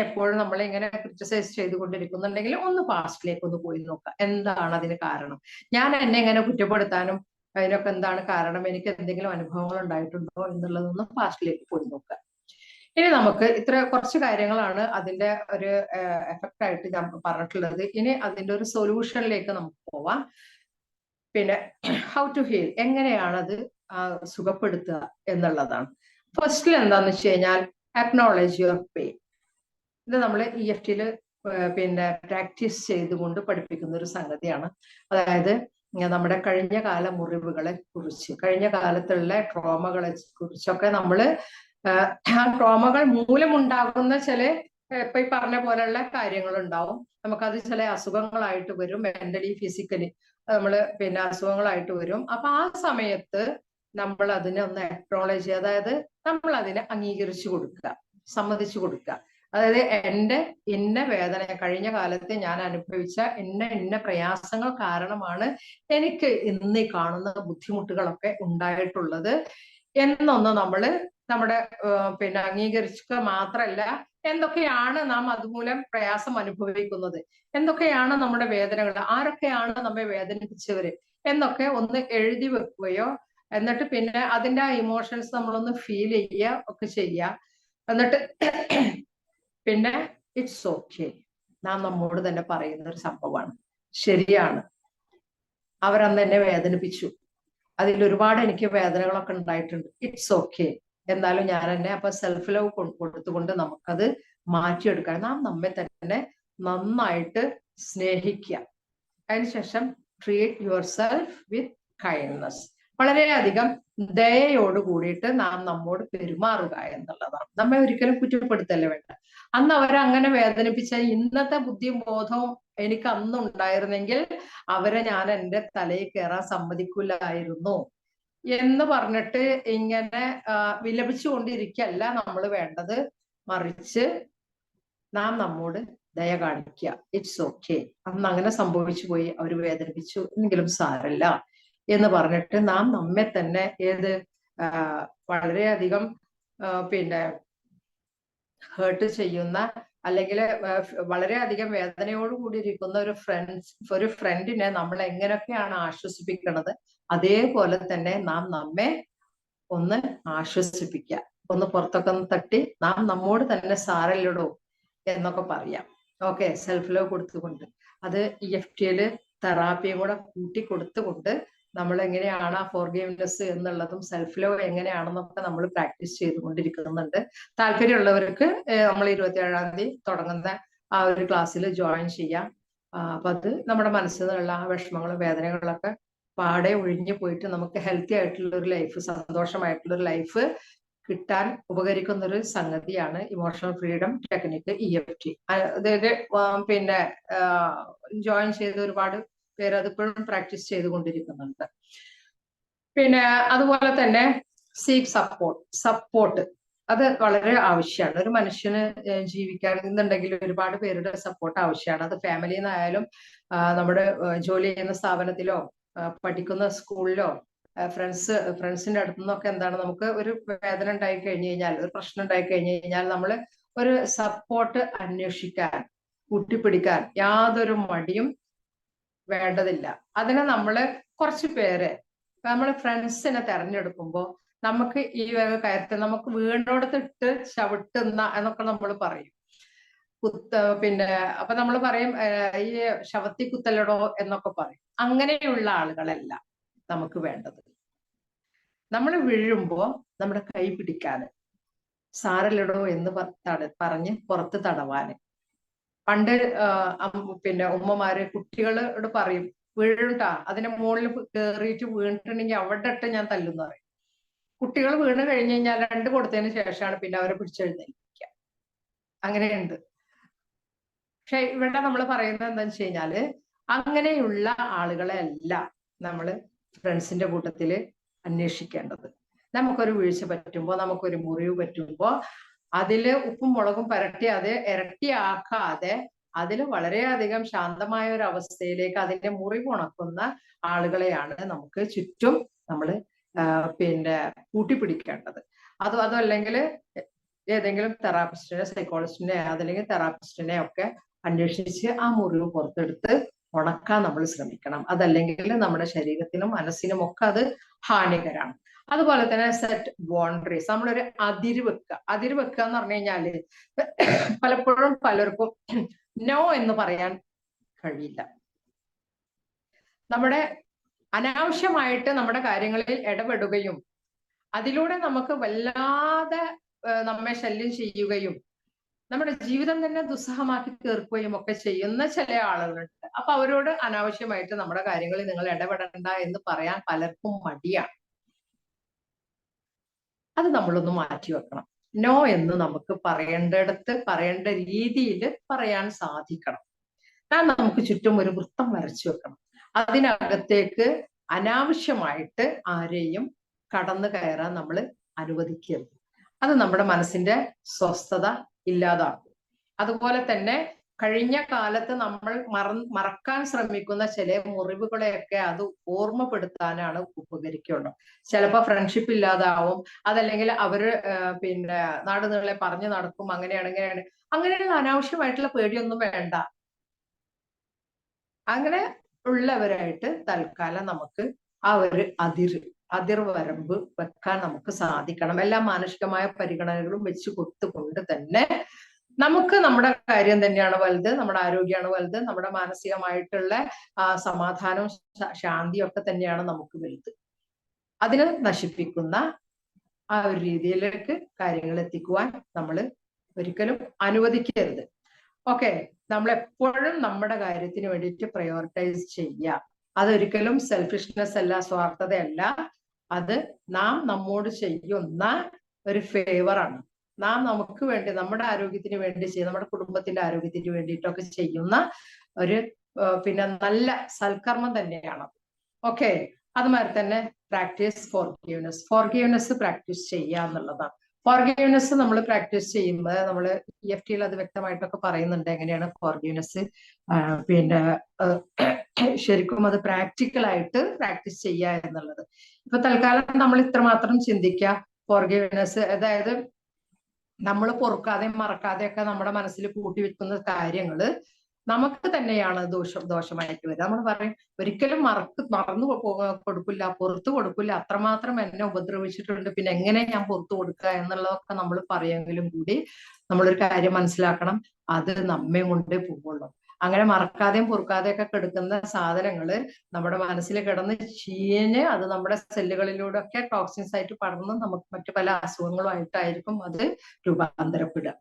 എപ്പോഴും നമ്മളെ ഇങ്ങനെ ക്രിറ്റിസൈസ് ചെയ്തുകൊണ്ടിരിക്കുന്നുണ്ടെങ്കിൽ ഒന്ന് പാസ്റ്റിലേക്ക് ഒന്ന് പോയി നോക്കുക. എന്താണ് അതിന് കാരണം? ഞാൻ എന്നെ ഇങ്ങനെ കുറ്റപ്പെടുത്താനും അതിനൊക്കെ എന്താണ് കാരണം? എനിക്ക് എന്തെങ്കിലും അനുഭവങ്ങൾ ഉണ്ടായിട്ടുണ്ടോ എന്നുള്ളതൊന്ന് പാസ്റ്റിലേക്ക് പോയി നോക്കുക. ഇനി നമുക്ക് കുറച്ച് കാര്യങ്ങളാണ് അതിന്റെ ഒരു എഫക്റ്റ് ആയിട്ട് ഞാൻ പറഞ്ഞിട്ടുള്ളത്. ഇനി അതിന്റെ ഒരു സൊല്യൂഷനിലേക്ക് നമുക്ക് പോവാം. പിന്നെ ഹൗ ടു ഹീൽ, എങ്ങനെയാണത് സുഖപ്പെടുത്തുക എന്നുള്ളതാണ്. ഫസ്റ്റിൽ എന്താന്ന് വെച്ച് കഴിഞ്ഞാൽ അക്നോളജ് യുവർ പെയിൻ. ഇത് നമ്മൾ EFTയിൽ പിന്നെ പ്രാക്ടീസ് ചെയ്തുകൊണ്ട് പഠിപ്പിക്കുന്ന ഒരു സംഗതിയാണ്. അതായത് നമ്മുടെ കഴിഞ്ഞ കാല മുറിവുകളെ കുറിച്ച്, കഴിഞ്ഞ കാലത്തുള്ള ട്രോമകളെ കുറിച്ചൊക്കെ നമ്മള് ആ ട്രോമകൾ മൂലമുണ്ടാകുന്ന ചില ഇപ്പൊ ഈ പറഞ്ഞ പോലെയുള്ള കാര്യങ്ങൾ ഉണ്ടാവും. നമുക്കത് ചില അസുഖങ്ങളായിട്ട് വരും, മെന്റലി ഫിസിക്കലി നമ്മള് പിന്നെ അസുഖങ്ങളായിട്ട് വരും. അപ്പൊ ആ സമയത്ത് നമ്മൾ അതിനെ ഒന്ന് അക്നോളജ് ചെയ്യുക, അതായത് നമ്മൾ അതിനെ അംഗീകരിച്ചു കൊടുക്കുക, സമ്മതിച്ചു കൊടുക്കുക. അതായത് എൻ്റെ ഇന്ന വേദന, കഴിഞ്ഞ കാലത്ത് ഞാൻ അനുഭവിച്ച ഇന്ന പ്രയാസങ്ങൾ കാരണമാണ് എനിക്ക് ഇന്ന് കാണുന്ന ബുദ്ധിമുട്ടുകളൊക്കെ ഉണ്ടായിട്ടുള്ളത് എന്നൊന്ന് നമ്മള് നമ്മുടെ പിന്നെ അംഗീകരിക്കുക മാത്രമല്ല, എന്തൊക്കെയാണ് നാം അതുമൂലം പ്രയാസം അനുഭവിക്കുന്നത്, എന്തൊക്കെയാണ് നമ്മുടെ വേദനകൾ, ആരൊക്കെയാണ് നമ്മെ വേദനിപ്പിച്ചവര് എന്നൊക്കെ ഒന്ന് എഴുതി വെക്കുകയോ, എന്നിട്ട് പിന്നെ അതിന്റെ ആ ഇമോഷൻസ് നമ്മളൊന്ന് ഫീൽ ചെയ്യുക ഒക്കെ ചെയ്യുക. എന്നിട്ട് പിന്നെ ഇറ്റ്സ് ഓക്കെ, നാം നമ്മോട് തന്നെ പറയുന്ന ഒരു സംഭവമാണ്, ശരിയാണ് അവരന്ന് എന്നെ വേദനിപ്പിച്ചു, അതിൽ ഒരുപാട് എനിക്ക് വേദനകളൊക്കെ ഉണ്ടായിട്ടുണ്ട്, ഇറ്റ്സ് ഓക്കെ, എന്നാലും ഞാൻ എന്നെ അപ്പൊ സെൽഫ് ലവ് കൊടുത്തുകൊണ്ട് നമുക്കത് മാറ്റിയെടുക്കാൻ, നാം നമ്മെ തന്നെ നന്നായിട്ട് സ്നേഹിക്കുക. അതിനുശേഷം treat your self with kindness, വളരെയധികം ദയയോട് കൂടിയിട്ട് നാം നമ്മോട് പെരുമാറുക എന്നുള്ളതാണ്. നമ്മെ ഒരിക്കലും കുറ്റപ്പെടുത്തല്ലേ വേണ്ട. അന്ന് അവരങ്ങനെ വേദനിപ്പിച്ച ഇന്നത്തെ ബുദ്ധിയും ബോധവും എനിക്ക് അന്ന് ഉണ്ടായിരുന്നെങ്കിൽ അവരെ ഞാൻ എൻ്റെ തലയിൽ കയറാൻ സമ്മതിക്കില്ലായിരുന്നു എന്ന് പറഞ്ഞിട്ട് ഇങ്ങനെ വിലപിച്ചുകൊണ്ടിരിക്കല്ല നമ്മൾ വേണ്ടത്. മറിച്ച് നാം നമ്മോട് ദയ കാണിക്കുക. ഇറ്റ്സ് ഓക്കെ, അന്ന് അങ്ങനെ സംഭവിച്ചു പോയി, അവർ വേദനിപ്പിച്ചു, എങ്കിലും സാരല്ല എന്ന് പറഞ്ഞിട്ട് നാം നമ്മെ തന്നെ വളരെയധികം പിന്നെ ഹേർട്ട് ചെയ്യുന്ന അല്ലെങ്കിൽ വളരെയധികം വേദനയോട് കൂടി ഇരിക്കുന്ന ഒരു ഫ്രണ്ടിനെ നമ്മൾ എങ്ങനെയൊക്കെയാണ് ആശ്വസിപ്പിക്കുന്നത്, അതേപോലെ തന്നെ നാം നമ്മെ ഒന്ന് ആശ്വസിപ്പിക്കുക. ഒന്ന് പുറത്തൊക്കെ ഒന്ന് തട്ടി നാം നമ്മോട് തന്നെ സാരല്ലടോ എന്നൊക്കെ പറയാം. ഓക്കെ, സെൽഫ് ലവ് കൊടുത്തുകൊണ്ട്, അത് EFTയിൽ തെറാപ്പിയും കൂടെ കൂട്ടി കൊടുത്തുകൊണ്ട് നമ്മൾ എങ്ങനെയാണ് ആ ഫോർഗീവ്നെസ് എന്നുള്ളതും സെൽഫ് ലവ് എങ്ങനെയാണെന്നൊക്കെ നമ്മൾ പ്രാക്ടീസ് ചെയ്തുകൊണ്ടിരിക്കുന്നുണ്ട്. താല്പര്യമുള്ളവർക്ക് നമ്മൾ 27-ാം തീയതി തുടങ്ങുന്ന ആ ഒരു ക്ലാസ്സിൽ ജോയിൻ ചെയ്യാം. അപ്പൊ അത് നമ്മുടെ മനസ്സിൽ നിന്നുള്ള ആ വിഷമങ്ങളും വേദനകളൊക്കെ പാടെ ഒഴിഞ്ഞു പോയിട്ട് നമുക്ക് ഹെൽത്തി ആയിട്ടുള്ള ഒരു ലൈഫ്, സന്തോഷമായിട്ടുള്ള ഒരു ലൈഫ് കിട്ടാൻ ഉപകരിക്കുന്ന ഒരു സംഗതിയാണ് ഇമോഷണൽ ഫ്രീഡം ടെക്നിക്ക് EFT. അതായത് പിന്നെ ജോയിൻ ചെയ്ത് ഒരുപാട് പേര് അതിപ്പോഴും പ്രാക്ടീസ് ചെയ്തുകൊണ്ടിരിക്കുന്നുണ്ട്. പിന്നെ അതുപോലെ തന്നെ സീക്ക് സപ്പോർട്ട് അത് വളരെ ആവശ്യമാണ്. ഒരു മനുഷ്യന് ജീവിക്കാൻ എന്നുണ്ടെങ്കിൽ ഒരുപാട് പേരുടെ സപ്പോർട്ട് ആവശ്യമാണ്. അത് ഫാമിലിയിൽ നിന്നായാലും നമ്മുടെ ജോലി ചെയ്യുന്ന സ്ഥാപനത്തിലോ പഠിക്കുന്ന സ്കൂളിലോ ഫ്രണ്ട്സിന്റെ അടുത്തു നിന്നൊക്കെ എന്താണ്, നമുക്ക് ഒരു വേദന ഉണ്ടായി കഴിഞ്ഞു കഴിഞ്ഞാൽ, ഒരു പ്രശ്നം ഉണ്ടായി കഴിഞ്ഞു കഴിഞ്ഞാൽ നമ്മൾ ഒരു സപ്പോർട്ട് അന്വേഷിക്കാൻ, കൂട്ടിപ്പിടിക്കാൻ യാതൊരു മടിയും വേണ്ടതില്ല. അതിനെ നമ്മള് കുറച്ച് പേര് നമ്മൾ ഫ്രണ്ട്സിനെ തെരഞ്ഞെടുക്കുമ്പോൾ നമുക്ക് ഈ വക കാര്യത്തിൽ നമുക്ക് വീണോടത്തിട്ട് ചവിട്ടുന്ന എന്നൊക്കെ നമ്മൾ പറയും. പിന്നെ അപ്പൊ നമ്മൾ പറയും ഈ ശവത്തി കുത്തലടോ എന്നൊക്കെ പറയും. അങ്ങനെയുള്ള ആളുകളല്ല നമുക്ക് വേണ്ടത്. നമ്മൾ വീഴുമ്പോ നമ്മുടെ കൈ പിടിക്കാന്, സാരല്ലടോ എന്ന് പറഞ്ഞ് പുറത്ത് തടവാന്. പണ്ട് പിന്നെ ഉമ്മമാര് കുട്ടികളോട് പറയും, വീഴണ്ടാ, അതിന്റെ മുകളിൽ കയറിയിട്ട് വീണിട്ടുണ്ടെങ്കിൽ അവിടെ ഇട്ട് ഞാൻ തല്ലുന്ന് പറയും. കുട്ടികൾ വീണ് കഴിഞ്ഞു കഴിഞ്ഞാൽ 2 കൊടുത്തതിന് ശേഷമാണ് പിന്നെ അവരെ പിടിച്ചെഴുന്നേൽപ്പിക്കുക. അങ്ങനെയുണ്ട്. പക്ഷെ ഇവിടെ നമ്മൾ പറയുന്നത് എന്താണെന്ന് വെച്ച് കഴിഞ്ഞാല് അങ്ങനെയുള്ള ആളുകളെ അല്ല നമ്മള് ഫ്രണ്ട്സിന്റെ കൂട്ടത്തില് അന്വേഷിക്കേണ്ടത്. നമുക്കൊരു വീഴ്ച പറ്റുമ്പോ, നമുക്കൊരു മുറിവ് പറ്റുമ്പോ അതില് ഉപ്പും മുളകും പുരട്ടി അത് ഇരട്ടിയാക്കാതെ അതിൽ വളരെയധികം ശാന്തമായ ഒരു അവസ്ഥയിലേക്ക് അതിന്റെ മുറിവ് ഉണക്കുന്ന ആളുകളെയാണ് നമുക്ക് ചുറ്റും നമ്മൾ പിന്നെ കൂട്ടിപ്പിടിക്കേണ്ടത്. അതല്ലെങ്കിൽ ഏതെങ്കിലും തെറാപ്പിസ്റ്റിനെ, സൈക്കോളജിസ്റ്റിനെ, അതല്ലെങ്കിൽ തെറാപ്പിസ്റ്റിനെ ഒക്കെ അന്വേഷിച്ച് ആ മുറിവ് പുറത്തെടുത്ത് ഉണക്കാൻ നമ്മൾ ശ്രമിക്കണം. അതല്ലെങ്കിൽ നമ്മുടെ ശരീരത്തിനും മനസ്സിനും ഒക്കെ അത് ഹാനികരമാണ്. അതുപോലെ തന്നെ സെറ്റ് ബൗണ്ടറീസ്, നമ്മളൊരു അതിര് വെക്കുക എന്ന് പറഞ്ഞു കഴിഞ്ഞാല് പലപ്പോഴും പലർക്കും നോ എന്ന് പറയാൻ കഴിയില്ല. നമ്മുടെ അനാവശ്യമായിട്ട് നമ്മുടെ കാര്യങ്ങളിൽ ഇടപെടുകയും അതിലൂടെ നമുക്ക് വല്ലാതെ നമ്മെ ശല്യം ചെയ്യുകയും നമ്മുടെ ജീവിതം തന്നെ ദുസ്സഹമാക്കി തീർക്കുകയും ഒക്കെ ചെയ്യുന്ന ചില ആളുകളുണ്ട്. അപ്പൊ അവരോട് അനാവശ്യമായിട്ട് നമ്മുടെ കാര്യങ്ങളിൽ നിങ്ങൾ ഇടപെടണ്ട എന്ന് പറയാൻ പലർക്കും മടിയാണ്. അത് നമ്മളൊന്ന് മാറ്റി വെക്കണം. നോ എന്ന് നമുക്ക് പറയേണ്ടടുത്ത് പറയേണ്ട രീതിയിൽ പറയാൻ സാധിക്കണം. നമുക്ക് ചുറ്റും ഒരു വൃത്തം വരച്ചു വെക്കണം. അതിനകത്തേക്ക് അനാവശ്യമായിട്ട് ആരെയും കടന്നു കയറാൻ നമ്മൾ അനുവദിക്കരുത്. അത് നമ്മുടെ മനസ്സിന്റെ സ്വസ്ഥത ഇല്ലാതാക്കും. അതുപോലെ തന്നെ കഴിഞ്ഞ കാലത്ത് നമ്മൾ മറക്കാൻ ശ്രമിക്കുന്ന ചില മുറിവുകളെയൊക്കെ അത് ഓർമ്മപ്പെടുത്താനാണ് ഉപകരിക്കുള്ളൂ. ചിലപ്പോൾ ഫ്രണ്ട്ഷിപ്പ് ഇല്ലാതാവും, അതല്ലെങ്കിൽ അവര് പിന്നെ നാടുനീളെ പറഞ്ഞു നടക്കും, അങ്ങനെയാണ്. അങ്ങനെയുള്ള അനാവശ്യമായിട്ടുള്ള പേടിയൊന്നും വേണ്ട. അങ്ങനെ ഉള്ളവരായിട്ട് തൽക്കാലം നമുക്ക് ആ ഒരു അതിർ വരമ്പ് വെക്കാൻ നമുക്ക് സാധിക്കണം. എല്ലാ മാനുഷികമായ പരിഗണനകളും വെച്ച് കൊടുത്തുകൊണ്ട് തന്നെ നമുക്ക് നമ്മുടെ കാര്യം തന്നെയാണ് വലുത്, നമ്മുടെ ആരോഗ്യമാണ് വലുത്, നമ്മുടെ മാനസികമായിട്ടുള്ള സമാധാനവും ശാന്തിയും ഒക്കെ തന്നെയാണ് നമുക്ക് വലുത്. അതിനെ നശിപ്പിക്കുന്ന ആ ഒരു രീതിയിലേക്ക് കാര്യങ്ങൾ എത്തിക്കുവാൻ നമ്മൾ ഒരിക്കലും അനുവദിക്കരുത്. ഓക്കെ, നമ്മൾ എപ്പോഴും നമ്മുടെ കാര്യത്തിന് വേണ്ടിയിട്ട് പ്രയോറിറ്റൈസ് ചെയ്യുക. അതൊരിക്കലും സെൽഫിഷ്നെസ് അല്ല, സ്വാർത്ഥതയല്ല. അത് നാം നമ്മോട് ചെയ്യുന്ന ഒരു ഫേവറാണ്. നാം നമുക്ക് വേണ്ടി, നമ്മുടെ ആരോഗ്യത്തിന് വേണ്ടി ചെയ്യുന്ന, നമ്മുടെ കുടുംബത്തിന്റെ ആരോഗ്യത്തിന് വേണ്ടിയിട്ടൊക്കെ ചെയ്യുന്ന ഒരു പിന്നെ നല്ല സൽക്കർമ്മം തന്നെയാണ്. ഓക്കെ, അതുമാതിരി തന്നെ പ്രാക്ടീസ് ഫോർഗീവ്നെസ് പ്രാക്ടീസ് ചെയ്യുക എന്നുള്ളതാണ്. ഫോർഗീവ്നെസ് നമ്മൾ പ്രാക്ടീസ് ചെയ്യുമ്പോൾ നമ്മൾ EFT അത് വ്യക്തമായിട്ടൊക്കെ പറയുന്നുണ്ട് എങ്ങനെയാണ് ഫോർഗീവ്നെസ് പിന്നെ ശരിക്കും അത് പ്രാക്ടിക്കലായിട്ട് പ്രാക്ടീസ് ചെയ്യുക എന്നുള്ളത്. ഇപ്പൊ തൽക്കാലം നമ്മൾ ഇത്രമാത്രം ചിന്തിക്കുക. ഫോർഗീവ്നെസ് അതായത് നമ്മൾ പൊറുക്കാതെയും മറക്കാതെയൊക്കെ നമ്മുടെ മനസ്സിൽ കൂട്ടി വെക്കുന്ന കാര്യങ്ങള് നമുക്ക് തന്നെയാണ് ദോഷമായിട്ട് വരിക. നമ്മൾ പറയും ഒരിക്കലും മറന്നു കൊടുക്കില്ല, പുറത്തു കൊടുക്കില്ല, അത്രമാത്രം എന്നെ ഉപദ്രവിച്ചിട്ടുണ്ട്, പിന്നെ എങ്ങനെ ഞാൻ പുറത്തു കൊടുക്കുക എന്നുള്ളതൊക്കെ നമ്മൾ പറയുമെങ്കിലും കൂടി നമ്മളൊരു കാര്യം മനസ്സിലാക്കണം, അത് നമ്മെ കൊണ്ടേ പോകുള്ളൂ. അങ്ങനെ മറക്കാതെയും പൊറുക്കാതെയൊക്കെ കിടക്കുന്ന സാധനങ്ങള് നമ്മുടെ മനസ്സിൽ കിടന്ന് ചീഞ്ഞ് അത് നമ്മുടെ സെല്ലുകളിലൂടെ ഒക്കെ ടോക്സിൻസ് ആയിട്ട് പടർന്ന് നമുക്ക് മറ്റു പല അസുഖങ്ങളുമായിട്ടായിരിക്കും അത് രൂപാന്തരപ്പെടുക.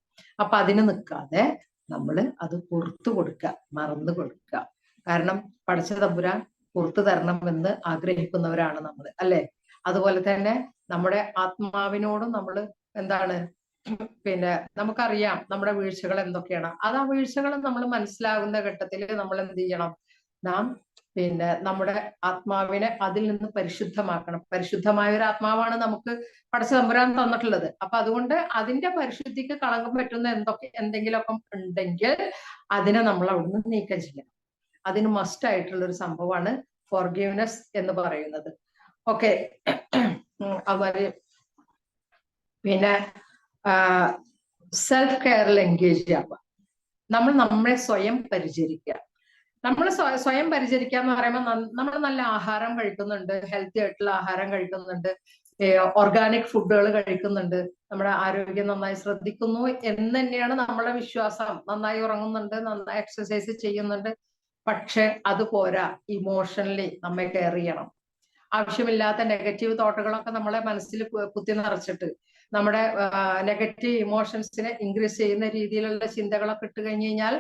അപ്പൊ അതിന് നിൽക്കാതെ നമ്മള് അത് പുറത്തു കൊടുക്കുക, മറന്നു കൊടുക്കുക. കാരണം പടച്ച തമ്പുരാൻ പുറത്തു തരണമെന്ന് ആഗ്രഹിക്കുന്നവരാണ് നമ്മൾ, അല്ലെ? അതുപോലെ തന്നെ നമ്മുടെ ആത്മാവിനോടും നമ്മൾ എന്താണ് പിന്നെ നമുക്കറിയാം നമ്മുടെ വീഴ്ചകൾ എന്തൊക്കെയാണ്. അത് ആ വീഴ്ചകൾ നമ്മൾ മനസ്സിലാകുന്ന ഘട്ടത്തിൽ നമ്മൾ എന്ത് ചെയ്യണം? നാം പിന്നെ നമ്മുടെ ആത്മാവിനെ അതിൽ നിന്ന് പരിശുദ്ധമാക്കണം. പരിശുദ്ധമായ ഒരു ആത്മാവാണ് നമുക്ക് പടച്ച തമ്പുരാൻ തന്നിട്ടുള്ളത്. അപ്പൊ അതുകൊണ്ട് അതിന്റെ പരിശുദ്ധിക്ക് കളങ്കം പറ്റുന്ന എന്തെങ്കിലുമൊക്കെ ഉണ്ടെങ്കിൽ അതിനെ നമ്മൾ അവിടുന്ന് നീക്കം ചെയ്യണം. അതിന് മസ്റ്റ് ആയിട്ടുള്ള ഒരു സംഭവമാണ് ഫോർഗീവ്നെസ് എന്ന് പറയുന്നത്. ഓക്കെ, അതുപോലെ പിന്നെ സെൽഫ് കെയറിൽ എൻഗേജ് ആവുക. നമ്മൾ നമ്മളെ സ്വയം പരിചരിക്കുക. നമ്മൾ സ്വയം പരിചരിക്കുക എന്ന് പറയുമ്പോൾ നമ്മൾ നല്ല ആഹാരം കഴിക്കുന്നുണ്ട്, ഹെൽത്തി ആയിട്ടുള്ള ആഹാരം കഴിക്കുന്നുണ്ട്, ഓർഗാനിക് ഫുഡുകൾ കഴിക്കുന്നുണ്ട്, നമ്മുടെ ആരോഗ്യം നന്നായി ശ്രദ്ധിക്കുന്നു എന്ന് തന്നെയാണ് നമ്മളെ വിശ്വാസം. നന്നായി ഉറങ്ങുന്നുണ്ട്, നന്നായി എക്സസൈസ് ചെയ്യുന്നുണ്ട്. പക്ഷെ അത് പോരാ, ഇമോഷണലി നമ്മെ കെയർ ചെയ്യണം. ആവശ്യമില്ലാത്ത നെഗറ്റീവ് തോട്ടുകളൊക്കെ നമ്മളെ മനസ്സിൽ കുത്തി നിറച്ചിട്ട് നമ്മുടെ നെഗറ്റീവ് ഇമോഷൻസിനെ ഇൻക്രീസ് ചെയ്യുന്ന രീതിയിലുള്ള ചിന്തകളൊക്കെ ഇട്ട് കഴിഞ്ഞു കഴിഞ്ഞാൽ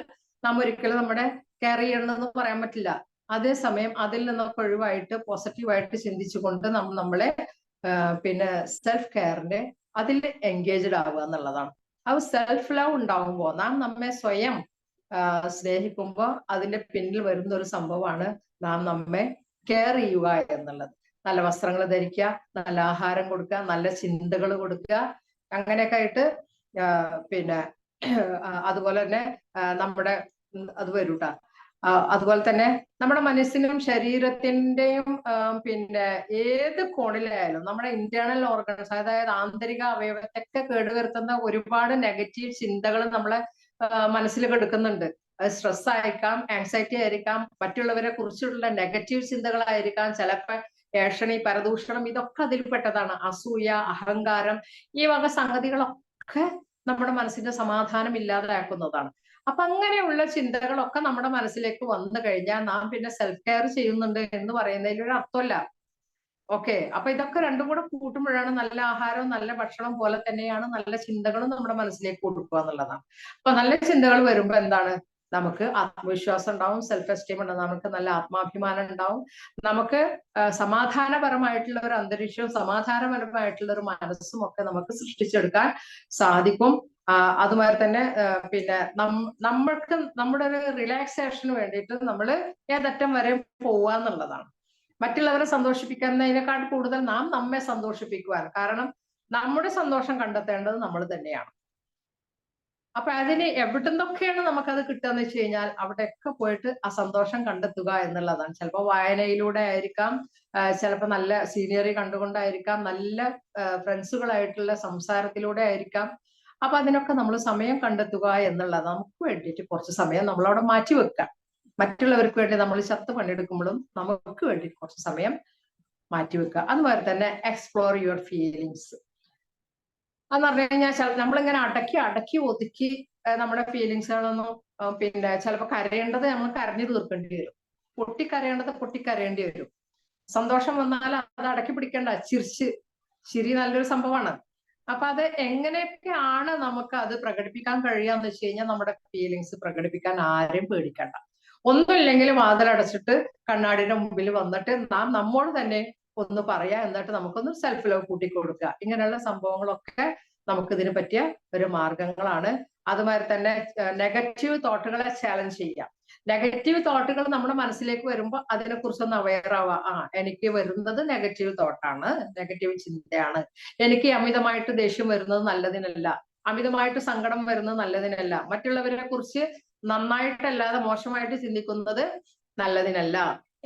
നാം ഒരിക്കലും നമ്മുടെ കെയർ ചെയ്യണമെന്ന് പറയാൻ പറ്റില്ല. അതേസമയം അതിൽ നിന്നൊക്കെ ഒഴിവായിട്ട് പോസിറ്റീവായിട്ട് ചിന്തിച്ചുകൊണ്ട് നമ്മളെ പിന്നെ സെൽഫ് കെയറിന്റെ അതിൽ എൻഗേജ്ഡ് ആവുക എന്നുള്ളതാണ്. അത് സെൽഫ് ലവ് ഉണ്ടാവുമ്പോൾ, നാം നമ്മെ സ്വയം സ്നേഹിക്കുമ്പോൾ അതിന്റെ പിന്നിൽ വരുന്ന ഒരു സംഭവമാണ് നാം നമ്മെ കെയർ ചെയ്യുക എന്നുള്ളത്. നല്ല വസ്ത്രങ്ങൾ ധരിക്കുക, നല്ല ആഹാരം കൊടുക്കുക, നല്ല ചിന്തകൾ കൊടുക്കുക, അങ്ങനെയൊക്കെ ആയിട്ട് പിന്നെ അതുപോലെ തന്നെ നമ്മുടെ അത് വരൂട്ടാ. അതുപോലെ തന്നെ നമ്മുടെ മനസ്സിനും ശരീരത്തിന്റെയും പിന്നെ ഏത് കോണിലായാലും നമ്മുടെ ഇന്റേണൽ ഓർഗൻസ്, അതായത് ആന്തരിക അവയവത്തൊക്കെ കേടുവരുത്തുന്ന ഒരുപാട് നെഗറ്റീവ് ചിന്തകൾ നമ്മളെ മനസ്സിൽ കെടുക്കുന്നുണ്ട്. അത് സ്ട്രെസ് ആയിരിക്കാം, ആങ്സൈറ്റി ആയിരിക്കാം, മറ്റുള്ളവരെ കുറിച്ചുള്ള നെഗറ്റീവ് ചിന്തകളായിരിക്കാം, ചിലപ്പോൾ ഏഷണി, പരദൂഷണം, ഇതൊക്കെ അതിൽപ്പെട്ടതാണ്. അസൂയ, അഹങ്കാരം, ഈ വക സംഗതികളൊക്കെ നമ്മുടെ മനസ്സിന്റെ സമാധാനം ഇല്ലാതാക്കുന്നതാണ്. അപ്പൊ അങ്ങനെയുള്ള ചിന്തകളൊക്കെ നമ്മുടെ മനസ്സിലേക്ക് വന്നു കഴിഞ്ഞാൽ നാം പിന്നെ സെൽഫ് കെയർ ചെയ്യുന്നുണ്ട് എന്ന് പറയുന്നതിൽ ഒരു അർത്ഥമല്ല. ഓക്കെ, അപ്പൊ ഇതൊക്കെ രണ്ടും കൂടെ കൂട്ടുമ്പോഴാണ് നല്ല ആഹാരവും നല്ല ഭക്ഷണം പോലെ തന്നെയാണ് നല്ല ചിന്തകളും നമ്മുടെ മനസ്സിലേക്ക് കൊടുക്കുക എന്നുള്ളതാണ്. അപ്പൊ നല്ല ചിന്തകൾ വരുമ്പോ എന്താണ്, നമുക്ക് ആത്മവിശ്വാസം ഉണ്ടാവും, സെൽഫ് എസ്റ്റീം ഉണ്ടാവും, നമുക്ക് നല്ല ആത്മാഭിമാനം ഉണ്ടാവും, നമുക്ക് സമാധാനപരമായിട്ടുള്ള ഒരു അന്തരീക്ഷവും സമാധാനപരമായിട്ടുള്ള ഒരു മനസ്സും ഒക്കെ നമുക്ക് സൃഷ്ടിച്ചെടുക്കാൻ സാധിക്കും. അതുമാതിരി തന്നെ പിന്നെ നമ്മൾക്ക് നമ്മുടെ ഒരു റിലാക്സേഷന് വേണ്ടിയിട്ട് നമ്മൾ ഏതറ്റം വരെ പോവുക എന്നുള്ളതാണ്. മറ്റുള്ളവരെ സന്തോഷിപ്പിക്കുന്നതിനേക്കാൾ കൂടുതൽ നാം നമ്മെ സന്തോഷിപ്പിക്കുവാൻ, കാരണം നമ്മുടെ സന്തോഷം കണ്ടെത്തേണ്ടത് നമ്മൾ തന്നെയാണ്. അപ്പൊ അതിന് എവിടുന്നൊക്കെയാണ് നമുക്കത് കിട്ടുകയെന്ന് വെച്ച് കഴിഞ്ഞാൽ അവിടെയൊക്കെ പോയിട്ട് ആ സന്തോഷം കണ്ടെത്തുക എന്നുള്ളതാണ്. ചിലപ്പോൾ വായനയിലൂടെ ആയിരിക്കാം, ചിലപ്പോൾ നല്ല സീനിയറി കണ്ടുകൊണ്ടായിരിക്കാം, നല്ല ഫ്രണ്ട്സുകളായിട്ടുള്ള സംസാരത്തിലൂടെ ആയിരിക്കാം. അപ്പൊ അതിനൊക്കെ നമ്മൾ സമയം കണ്ടെത്തുക എന്നുള്ളത്, നമുക്ക് വേണ്ടിയിട്ട് കുറച്ച് സമയം നമ്മളവിടെ മാറ്റി വെക്കാം. മറ്റുള്ളവർക്ക് വേണ്ടി നമ്മൾ ചത്ത് പണിയെടുക്കുമ്പോഴും നമുക്ക് വേണ്ടി കുറച്ച് സമയം മാറ്റിവെക്കുക. അതുപോലെ തന്നെ എക്സ്പ്ലോർ യുവർ ഫീലിങ്സ് എന്ന് പറഞ്ഞു കഴിഞ്ഞാൽ നമ്മളിങ്ങനെ അടക്കി ഒതുക്കി നമ്മുടെ ഫീലിങ്സുകളൊന്നും പിന്നെ ചിലപ്പോൾ കരയേണ്ടത് നമ്മൾ കരഞ്ഞു തീർക്കേണ്ടി വരും, പൊട്ടിക്കരയേണ്ടത് പൊട്ടിക്കരയേണ്ടി വരും. സന്തോഷം വന്നാൽ അത് അടക്കി പിടിക്കേണ്ട, ചിരി നല്ലൊരു സംഭവമാണ്. അപ്പൊ അത് എങ്ങനെയൊക്കെയാണ് നമുക്ക് അത് പ്രകടിപ്പിക്കാൻ കഴിയാന്ന് വെച്ച് കഴിഞ്ഞാൽ നമ്മുടെ ഫീലിങ്സ് പ്രകടിപ്പിക്കാൻ ആരെയും പേടിക്കണ്ട. ഒന്നുമില്ലെങ്കിൽ വാതിലടച്ചിട്ട് കണ്ണാടിയുടെ മുമ്പിൽ വന്നിട്ട് നാം നമ്മോട് തന്നെ ഒന്ന് പറയാ, എന്നിട്ട് നമുക്കൊന്ന് സെൽഫ് ലവ് കൂട്ടിക്കൊടുക്കുക. ഇങ്ങനെയുള്ള സംഭവങ്ങളൊക്കെ നമുക്ക് ഇതിന് പറ്റിയ ഒരു മാർഗങ്ങളാണ്. അതുമാതിരി തന്നെ നെഗറ്റീവ് തോട്ടുകളെ ചാലഞ്ച് ചെയ്യാം. നെഗറ്റീവ് തോട്ടുകൾ നമ്മുടെ മനസ്സിലേക്ക് വരുമ്പോൾ അതിനെക്കുറിച്ചൊന്ന് അവെയർ ആവുക. എനിക്ക് വരുന്നത് നെഗറ്റീവ് തോട്ടാണ്, നെഗറ്റീവ് ചിന്തയാണ്. എനിക്ക് അമിതമായിട്ട് ദേഷ്യം വരുന്നത് നല്ലതിനല്ല, അമിതമായിട്ട് സങ്കടം വരുന്നത് നല്ലതിനല്ല, മറ്റുള്ളവരെ കുറിച്ച് നന്നായിട്ടല്ലാതെ മോശമായിട്ട് ചിന്തിക്കുന്നത് നല്ലതിനല്ല.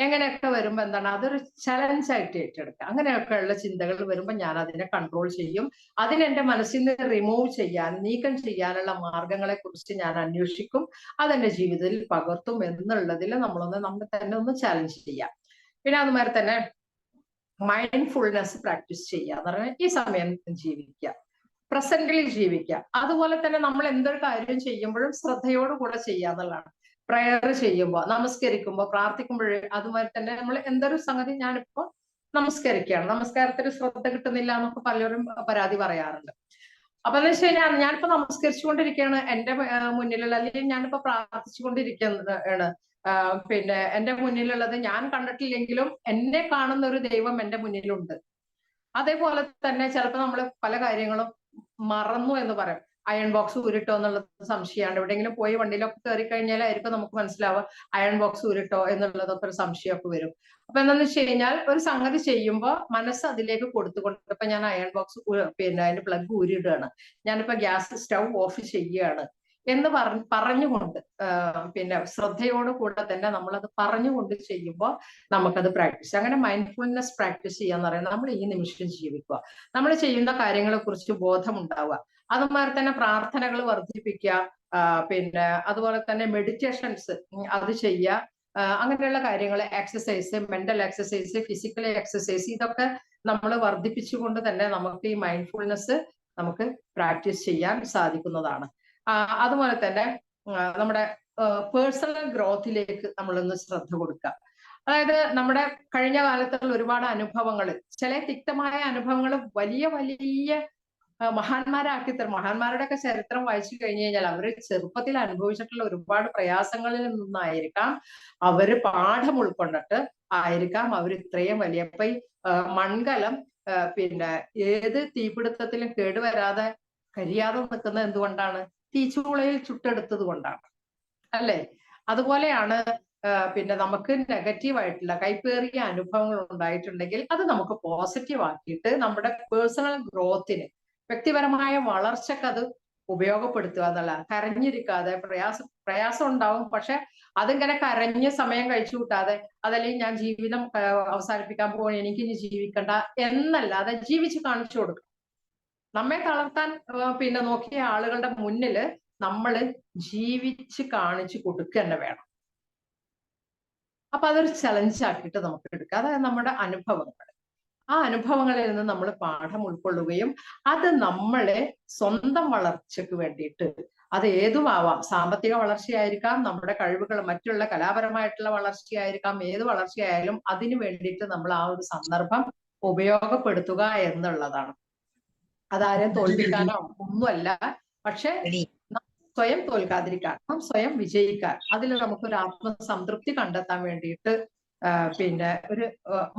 എങ്ങനെയൊക്കെ വരുമ്പോ എന്താണ്, അതൊരു ചലഞ്ചായിട്ട് ഏറ്റെടുക്കുക. അങ്ങനെയൊക്കെയുള്ള ചിന്തകൾ വരുമ്പോൾ ഞാൻ അതിനെ കൺട്രോൾ ചെയ്യും. അതിനെന്റെ മനസ്സിൽ നിന്ന് റിമൂവ് ചെയ്യാൻ, നീക്കം ചെയ്യാനുള്ള മാർഗങ്ങളെ കുറിച്ച് ഞാൻ അന്വേഷിക്കും, അതെന്റെ ജീവിതത്തിൽ പകർത്തും എന്നുള്ളതിൽ നമ്മൾ തന്നെ ഒന്ന് ചാലഞ്ച് ചെയ്യാം. പിന്നെ അതുമാതിരി തന്നെ മൈൻഡ്ഫുൾനെസ് പ്രാക്ടീസ് ചെയ്യുക എന്ന് പറഞ്ഞാൽ ഈ സമയം ജീവിക്കുക, പ്രസന്റിൽ ജീവിക്കുക. അതുപോലെ തന്നെ നമ്മൾ എന്തൊരു കാര്യം ചെയ്യുമ്പോഴും ശ്രദ്ധയോടുകൂടെ ചെയ്യുക എന്നുള്ളതാണ്. പ്രയർ ചെയ്യുമ്പോൾ, നമസ്കരിക്കുമ്പോൾ, പ്രാർത്ഥിക്കുമ്പോൾ, അതുമാതിരി തന്നെ നമ്മൾ എന്തൊരു സംഗതി, ഞാനിപ്പോ നമസ്കരിക്കുകയാണ്, നമസ്കാരത്തിൽ ശ്രദ്ധ കിട്ടുന്നില്ല എന്നൊക്കെ പലരും പരാതി പറയാറുണ്ട്. അപ്പൊ എന്ന് വെച്ച് കഴിഞ്ഞാൽ ഞാനിപ്പോ നമസ്കരിച്ചുകൊണ്ടിരിക്കുകയാണ്, എന്റെ മുന്നിലുള്ള, അല്ലെങ്കിൽ ഞാനിപ്പോ പ്രാർത്ഥിച്ചുകൊണ്ടിരിക്കുകയാണ്, പിന്നെ എന്റെ മുന്നിലുള്ളത് ഞാൻ കണ്ടിട്ടില്ലെങ്കിലും എന്നെ കാണുന്ന ഒരു ദൈവം എന്റെ മുന്നിലുണ്ട്. അതേപോലെ തന്നെ ചിലപ്പോൾ നമ്മൾ പല കാര്യങ്ങളും മറന്നു എന്ന് പറയും. അയൺ ബോക്സ് ഊരിട്ടോ എന്നുള്ളത് സംശയമാണ്. എവിടെയെങ്കിലും പോയി വണ്ടിയിലൊക്കെ കയറി കഴിഞ്ഞാലായിരിക്കും നമുക്ക് മനസ്സിലാവുക അയൺ ബോക്സ് ഊരിട്ടോ എന്നുള്ളതൊക്കെ ഒരു സംശയമൊക്കെ വരും. അപ്പൊ എന്താണെന്ന് വെച്ച് കഴിഞ്ഞാൽ ഒരു സംഗതി ചെയ്യുമ്പോൾ മനസ്സ് അതിലേക്ക് കൊടുത്തുകൊണ്ട്, ഇപ്പൊ ഞാൻ അയൺ ബോക്സ് പിന്നെ അതിന്റെ പ്ലഗ് ഊരിയിടുകയാണ്, ഞാനിപ്പോ ഗ്യാസ് സ്റ്റൗ ഓഫ് ചെയ്യുകയാണ് എന്ന് പറഞ്ഞുകൊണ്ട് പിന്നെ ശ്രദ്ധയോടുകൂടെ തന്നെ നമ്മളത് പറഞ്ഞുകൊണ്ട് ചെയ്യുമ്പോൾ നമുക്കത് പ്രാക്ടീസ്, അങ്ങനെ മൈൻഡ്ഫുൾനെസ് പ്രാക്ടീസ് ചെയ്യാന്ന് പറയുന്നത് നമ്മൾ ഈ നിമിഷം ജീവിക്കുക, നമ്മൾ ചെയ്യുന്ന കാര്യങ്ങളെ കുറിച്ച് ബോധമുണ്ടാവുക. അതുമാതിരി തന്നെ പ്രാർത്ഥനകൾ വർദ്ധിപ്പിക്കുക, പിന്നെ അതുപോലെ തന്നെ മെഡിറ്റേഷൻസ് അത് ചെയ്യുക, അങ്ങനെയുള്ള കാര്യങ്ങൾ, exercise, mental exercise, physical exercise, ഇതൊക്കെ നമ്മൾ വർദ്ധിപ്പിച്ചുകൊണ്ട് തന്നെ നമുക്ക് ഈ മൈൻഡ്ഫുൾനെസ് നമുക്ക് പ്രാക്ടീസ് ചെയ്യാൻ സാധിക്കുന്നതാണ്. അതുപോലെ തന്നെ നമ്മുടെ പേഴ്സണൽ ഗ്രോത്തിലേക്ക് നമ്മളൊന്ന് ശ്രദ്ധ കൊടുക്കുക. അതായത് നമ്മുടെ കഴിഞ്ഞ കാലത്തുള്ള ഒരുപാട് അനുഭവങ്ങൾ, ചില തിക്തമായ അനുഭവങ്ങൾ വലിയ വലിയ മഹാന്മാരാക്കി തരും. മഹാന്മാരുടെയൊക്കെ ചരിത്രം വായിച്ചു കഴിഞ്ഞു കഴിഞ്ഞാൽ അവർ ചെറുപ്പത്തിൽ അനുഭവിച്ചിട്ടുള്ള ഒരുപാട് പ്രയാസങ്ങളിൽ നിന്നായിരിക്കാം, അവര് പാഠം ഉൾക്കൊണ്ടിട്ട് ആയിരിക്കാം അവർ ഇത്രയും വലിയ, ഇപ്പൊ ഈ മൺകലം പിന്നെ ഏത് തീപിടുത്തത്തിലും കേടുവരാതെ കരിയാതെ നിൽക്കുന്നത് എന്തുകൊണ്ടാണ്? തീച്ചൂളയിൽ ചുട്ടെടുത്തത് കൊണ്ടാണ്, അല്ലേ? അതുപോലെയാണ് പിന്നെ നമുക്ക് നെഗറ്റീവായിട്ടുള്ള കൈപ്പേറിയ അനുഭവങ്ങൾ ഉണ്ടായിട്ടുണ്ടെങ്കിൽ അത് നമുക്ക് പോസിറ്റീവ് ആക്കിയിട്ട് നമ്മുടെ പേഴ്സണൽ ഗ്രോത്തിന്, വ്യക്തിപരമായ വളർച്ചക്ക് അത് ഉപയോഗപ്പെടുത്തുക എന്നുള്ള, കരഞ്ഞിരിക്കാതെ, പ്രയാസം ഉണ്ടാവും, പക്ഷെ അതിങ്ങനെ കരഞ്ഞ് സമയം കഴിച്ചു കൂട്ടാതെ, അതല്ലെങ്കിൽ ഞാൻ ജീവിതം അവസാനിപ്പിക്കാൻ പോകും, എനിക്കിനി ജീവിക്കണ്ട എന്നല്ലാതെ ജീവിച്ച് കാണിച്ചു കൊടുക്കും. നമ്മെ തളർത്താൻ പിന്നെ നോക്കിയ ആളുകളുടെ മുന്നില് നമ്മൾ ജീവിച്ച് കാണിച്ചു കൊടുക്കുക തന്നെ വേണം. അപ്പൊ അതൊരു ചലഞ്ച് ആക്കിയിട്ട് നമുക്ക് എടുക്കാം. അതായത് നമ്മുടെ അനുഭവങ്ങൾ, ആ അനുഭവങ്ങളിൽ നിന്ന് നമ്മൾ പാഠം ഉൾക്കൊള്ളുകയും അത് നമ്മളെ സ്വന്തം വളർച്ചയ്ക്ക് വേണ്ടിയിട്ട്, അത് ഏതുമാവാം, സാമ്പത്തിക വളർച്ചയായിരിക്കാം, നമ്മുടെ കഴിവുകൾ, മറ്റുള്ള കലാപരമായിട്ടുള്ള വളർച്ചയായിരിക്കാം, ഏത് വളർച്ചയായാലും അതിനു വേണ്ടിയിട്ട് നമ്മൾ ആ ഒരു സന്ദർഭം ഉപയോഗപ്പെടുത്തുക എന്നുള്ളതാണ്. അതാരെയും തോൽപ്പിക്കാനോ ഒന്നുമല്ല, പക്ഷെ സ്വയം തോൽക്കാതിരിക്കാൻ, സ്വയം വിജയിക്കാൻ, അതിൽ നമുക്കൊരു ആത്മസംതൃപ്തി കണ്ടെത്താൻ വേണ്ടിയിട്ട് പിന്നെ ഒരു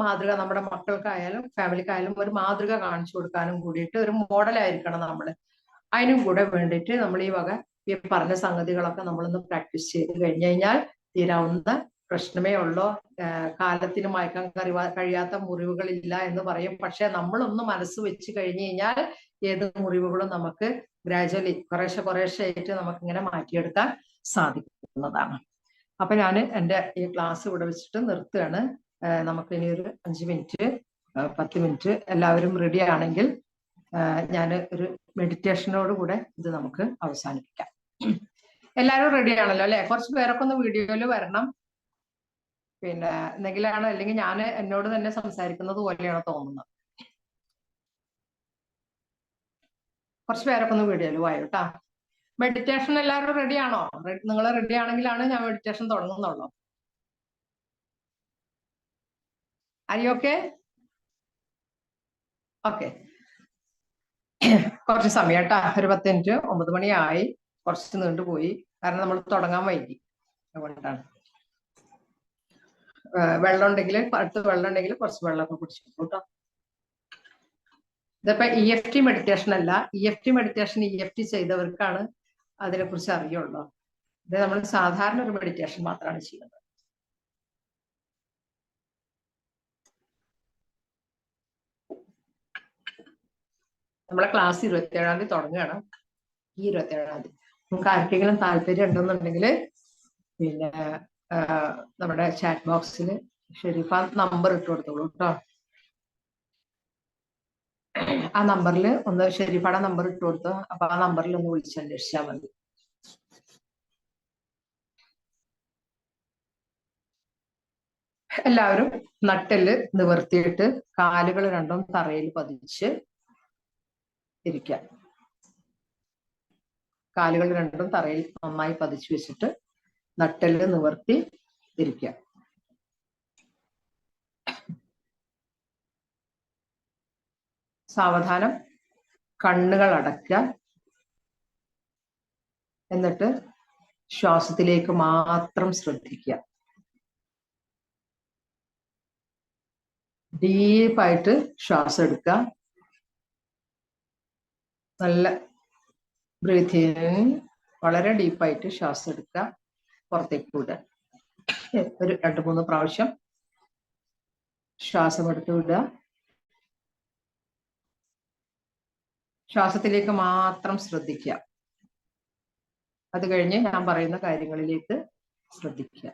മാതൃക നമ്മുടെ മക്കൾക്കായാലും ഫാമിലിക്കായാലും ഒരു മാതൃക കാണിച്ചു കൊടുക്കാനും കൂടിയിട്ട് ഒരു മോഡലായിരിക്കണം നമ്മൾ. അതിനും കൂടെ വേണ്ടിയിട്ട് നമ്മൾ ഈ വക ഈ പറഞ്ഞ സംഗതികളൊക്കെ നമ്മളൊന്ന് പ്രാക്ടീസ് ചെയ്ത് കഴിഞ്ഞു കഴിഞ്ഞാൽ തീരാവുന്ന പ്രശ്നമേ ഉള്ളൂ. കാലത്തിന് മയക്കാൻ കഴിയാത്ത മുറിവുകളില്ല എന്ന് പറയും, പക്ഷെ നമ്മളൊന്ന് മനസ്സ് വെച്ച് കഴിഞ്ഞു കഴിഞ്ഞാൽ ഏത് മുറിവുകളും നമുക്ക് ഗ്രാജുവലി കുറേശ്ശെ ആയിട്ട് നമുക്ക് ഇങ്ങനെ മാറ്റിയെടുക്കാൻ സാധിക്കുന്നതാണ്. അപ്പൊ ഞാൻ എൻ്റെ ഈ ക്ലാസ് ഇവിടെ വെച്ചിട്ട് നിർത്തുകയാണ്. നമുക്ക് ഇനി ഒരു 5 മിനിറ്റ് 10 മിനിറ്റ് എല്ലാവരും റെഡി ആണെങ്കിൽ ഞാൻ ഒരു മെഡിറ്റേഷനോട് കൂടെ ഇത് നമുക്ക് അവസാനിപ്പിക്കാം. എല്ലാവരും റെഡി ആണല്ലോ അല്ലെ? കുറച്ച് പേരൊക്കെ ഒന്ന് വീഡിയോയിൽ വരണം. പിന്നെ എന്തെങ്കിലാണ്, അല്ലെങ്കിൽ ഞാൻ എന്നോട് തന്നെ സംസാരിക്കുന്നത് പോലെയാണ് തോന്നുന്നത്. കുറച്ച് പേരൊക്കെ ഒന്ന് വീഡിയോയിൽ വായോ കേട്ടാ. മെഡിറ്റേഷൻ എല്ലാവരും റെഡി ആണോ? നിങ്ങൾ റെഡി ആണെങ്കിലാണ് ഞാൻ മെഡിറ്റേഷൻ തുടങ്ങുന്നുള്ളൂ. Okay okay. കുറച്ച് സമയം കേട്ടാ, ഒരു 10 മിനിറ്റ്. 9 മണിയായി, കുറച്ച് നീണ്ടുപോയി, കാരണം നമ്മൾ തുടങ്ങാൻ വൈകി, അതുകൊണ്ടാണ്. വെള്ളം ഉണ്ടെങ്കിൽ, അടുത്ത് വെള്ളം ഉണ്ടെങ്കിൽ കുറച്ച് വെള്ളമൊക്കെ കുടിച്ചു കേട്ടോ. ഇതിപ്പോ EFT മെഡിറ്റേഷൻ അല്ല. EFT മെഡിറ്റേഷൻ EFT ചെയ്തവർക്കാണ് അതിനെ കുറിച്ച് അറിയുള്ളൂ. ഇത് നമ്മൾ സാധാരണ ഒരു മെഡിറ്റേഷൻ മാത്രമാണ് ചെയ്യുന്നത്. നമ്മളെ ക്ലാസ് 27-ാം തീയതി തുടങ്ങുകയാണ്. ഈ 27-ാം തീയതി നമുക്ക് ആർക്കെങ്കിലും താല്പര്യം ഉണ്ടെന്നുണ്ടെങ്കിൽ പിന്നെ നമ്മുടെ ചാറ്റ് ബോക്സിൽ ഷെരീഫ നമ്പർ ഇട്ട് കൊടുത്തോളൂ കേട്ടോ. ആ നമ്പറിൽ ഒന്ന് ഷെരീഫയുടെ നമ്പർ ഇട്ട് കൊടുത്തോ. അപ്പൊ ആ നമ്പറിൽ ഒന്ന് വിളിച്ചന്വേഷിച്ചാൽ മതി. എല്ലാവരും നട്ടെല്ല് നിവർത്തിയിട്ട് കാലുകൾ രണ്ടും തറയിൽ പതിച്ച് ഇരിക്കുക. കാലുകൾ രണ്ടും തറയിൽ നന്നായി പതിച്ചു വെച്ചിട്ട് നട്ടെല്ല് നിവർത്തി ഇരിക്കുക. സാവധാനം കണ്ണുകൾ അടയ്ക്കുക. എന്നിട്ട് ശ്വാസത്തിലേക്ക് മാത്രം ശ്രദ്ധിക്കുക. ഡീപ്പായിട്ട് ശ്വാസം എടുക്കുക. നല്ല ബ്രീത്ത് ഇൻ, വളരെ ഡീപ്പായിട്ട് ശ്വാസം എടുക്കുക, പുറത്തേക്ക് വിടുക. ഒരു 2-3 പ്രാവശ്യം ശ്വാസം എടുത്ത് വിടുക. ശ്വാസത്തിലേക്ക് മാത്രം ശ്രദ്ധിക്കുക. അത് കഴിഞ്ഞ് ഞാൻ പറയുന്ന കാര്യങ്ങളിലേക്ക് ശ്രദ്ധിക്കുക.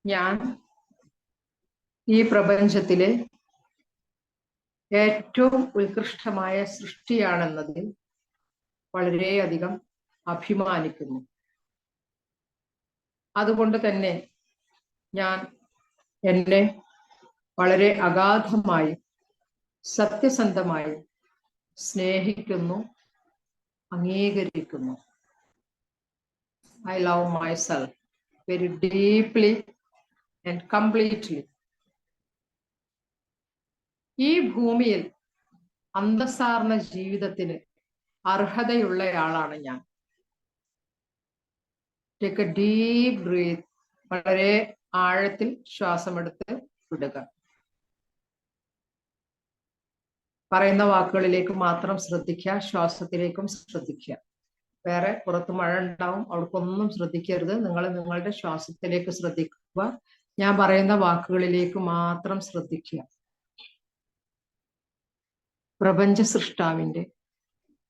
ഞാൻ ഈ പ്രപഞ്ചത്തിലെ ഏറ്റവും ഉത്കൃഷ്ടമായ സൃഷ്ടിയാണെന്നതിൽ വളരെയധികം അഭിമാനിക്കുന്നു. അതുകൊണ്ട് തന്നെ ഞാൻ എന്നെ വളരെ അഗാധമായി സത്യസന്ധമായി സ്നേഹിക്കുന്നു, അംഗീകരിക്കുന്നു. I love myself very deeply and completely. ഈ ഭൂമിയിൽ അന്തസ്സാർന്ന ജീവിതത്തിന് അർഹതയുള്ളയാളാണ് ഞാൻ. Take a deep breath. വളരെ ആഴത്തിൽ ശ്വാസമെടുത്ത് വിടുക. പറയുന്ന വാക്കുകളിലേക്ക് മാത്രം ശ്രദ്ധിക്കുക, ശ്വാസത്തിലേക്കും ശ്രദ്ധിക്കുക. വേറെ പുറത്ത് മഴ ഉണ്ടാവും, അവിടേക്കൊന്നും ശ്രദ്ധിക്കരുത്. നിങ്ങൾ നിങ്ങളുടെ ശ്വാസത്തിലേക്ക് ശ്രദ്ധിക്കുക. ഞാൻ പറയുന്ന വാക്കുകളിലേക്ക് മാത്രം ശ്രദ്ധിക്കുക. പ്രപഞ്ച സൃഷ്ടാവിന്റെ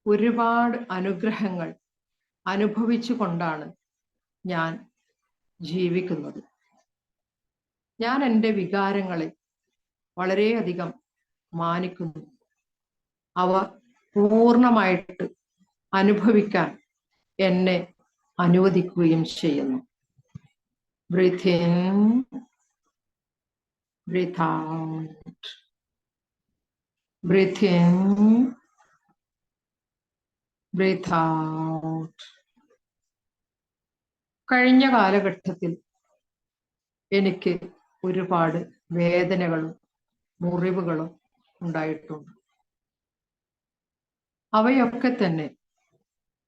ഒരുപാട് അനുഗ്രഹങ്ങൾ അനുഭവിച്ചു കൊണ്ടാണ് ഞാൻ ജീവിക്കുന്നത്. ഞാൻ എൻ്റെ വികാരങ്ങളെ വളരെയധികം മാനിക്കുന്നു. അവ പൂർണ്ണമായിട്ട് അനുഭവിക്കാൻ എന്നെ അനുവദിക്കുകയും ചെയ്യുന്നു. Breathe in, breathe out, breathe in, breathe out. കഴിഞ്ഞ കാലഘട്ടത്തിൽ എനിക്ക് ഒരുപാട് വേദനകളും മുറിവുകളും ഉണ്ടായിട്ടുണ്ട്. അവയൊക്കെ തന്നെ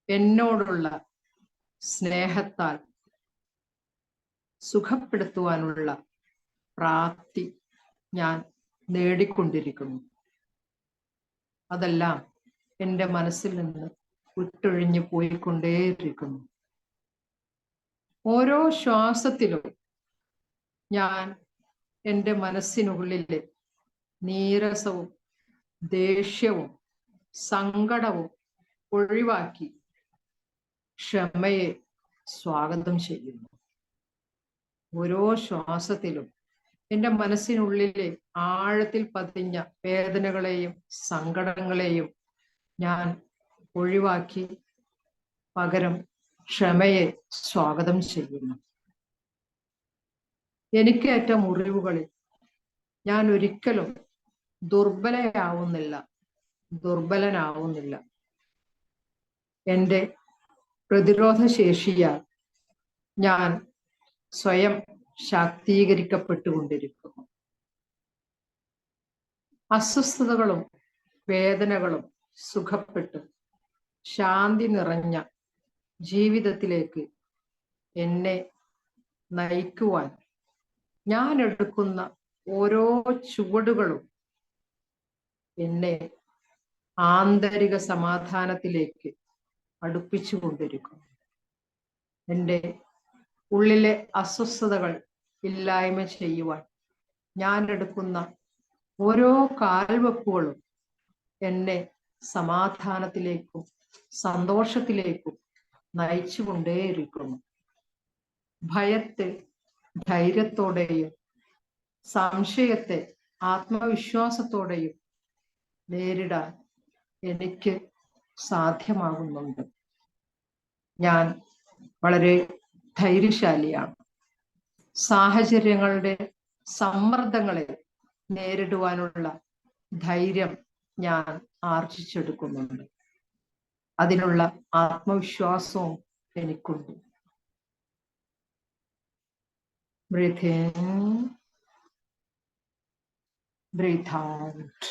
എന്നോടുള്ള സ്നേഹത്താൽ സുഖപ്പെടുത്തുവാനുള്ള പ്രാപ്തി ഞാൻ നേടിക്കൊണ്ടിരിക്കുന്നു. അതെല്ലാം എൻ്റെ മനസ്സിൽ നിന്ന് വിട്ടൊഴിഞ്ഞു പോയിക്കൊണ്ടേയിരിക്കുന്നു. ഓരോ ശ്വാസത്തിലും ഞാൻ എൻ്റെ മനസ്സിനുള്ളിലെ നീരസവും ദേഷ്യവും സങ്കടവും ഒഴിവാക്കി ക്ഷമയെ സ്വാഗതം ചെയ്യുന്നു. ഓരോ ശ്വാസത്തിലും എൻ്റെ മനസ്സിനുള്ളിലെ ആഴത്തിൽ പതിഞ്ഞ വേദനകളെയും സങ്കടങ്ങളെയും ഞാൻ ഒഴിവാക്കി പകരം ക്ഷമയെ സ്വാഗതം ചെയ്യുന്നു. എനിക്കേറ്റ മുറിവുകളിൽ ഞാൻ ഒരിക്കലും ദുർബലനാവുന്നില്ല. എൻ്റെ പ്രതിരോധ ശേഷിയാൽ ഞാൻ സ്വയം ശാക്തീകരിക്കപ്പെട്ടുകൊണ്ടിരിക്കുന്നു. അസ്വസ്ഥതകളും വേദനകളും സുഖപ്പെട്ട് ശാന്തി നിറഞ്ഞ ജീവിതത്തിലേക്ക് എന്നെ നയിക്കുവാൻ ഞാൻ എടുക്കുന്ന ഓരോ ചുവടുകളും എന്നെ ആന്തരിക സമാധാനത്തിലേക്ക് അടുപ്പിച്ചുകൊണ്ടിരിക്കുന്നു. എൻ്റെ ഉള്ളിലെ അസ്വസ്ഥതകൾ ഇല്ലായ്മ ചെയ്യുവാൻ ഞാൻ എടുക്കുന്ന ഓരോ കാൽവെപ്പുകളും എന്നെ സമാധാനത്തിലേക്കും സന്തോഷത്തിലേക്കും നയിച്ചുകൊണ്ടേയിരിക്കുന്നു. ഭയത്തെ ധൈര്യത്തോടെയും സംശയത്തെ ആത്മവിശ്വാസത്തോടെയും നേരിടാൻ എനിക്ക് സാധ്യമാകുന്നുണ്ട്. ഞാൻ വളരെ ധൈര്യശാലിയാണ്. സാഹചര്യങ്ങളുടെ സമ്മർദ്ദങ്ങളെ നേരിടുവാനുള്ള ധൈര്യം ഞാൻ ആർജിച്ചെടുക്കുന്നുണ്ട്. അതിനുള്ള ആത്മവിശ്വാസവും എനിക്കുണ്ട്. Breathe in, breathe out.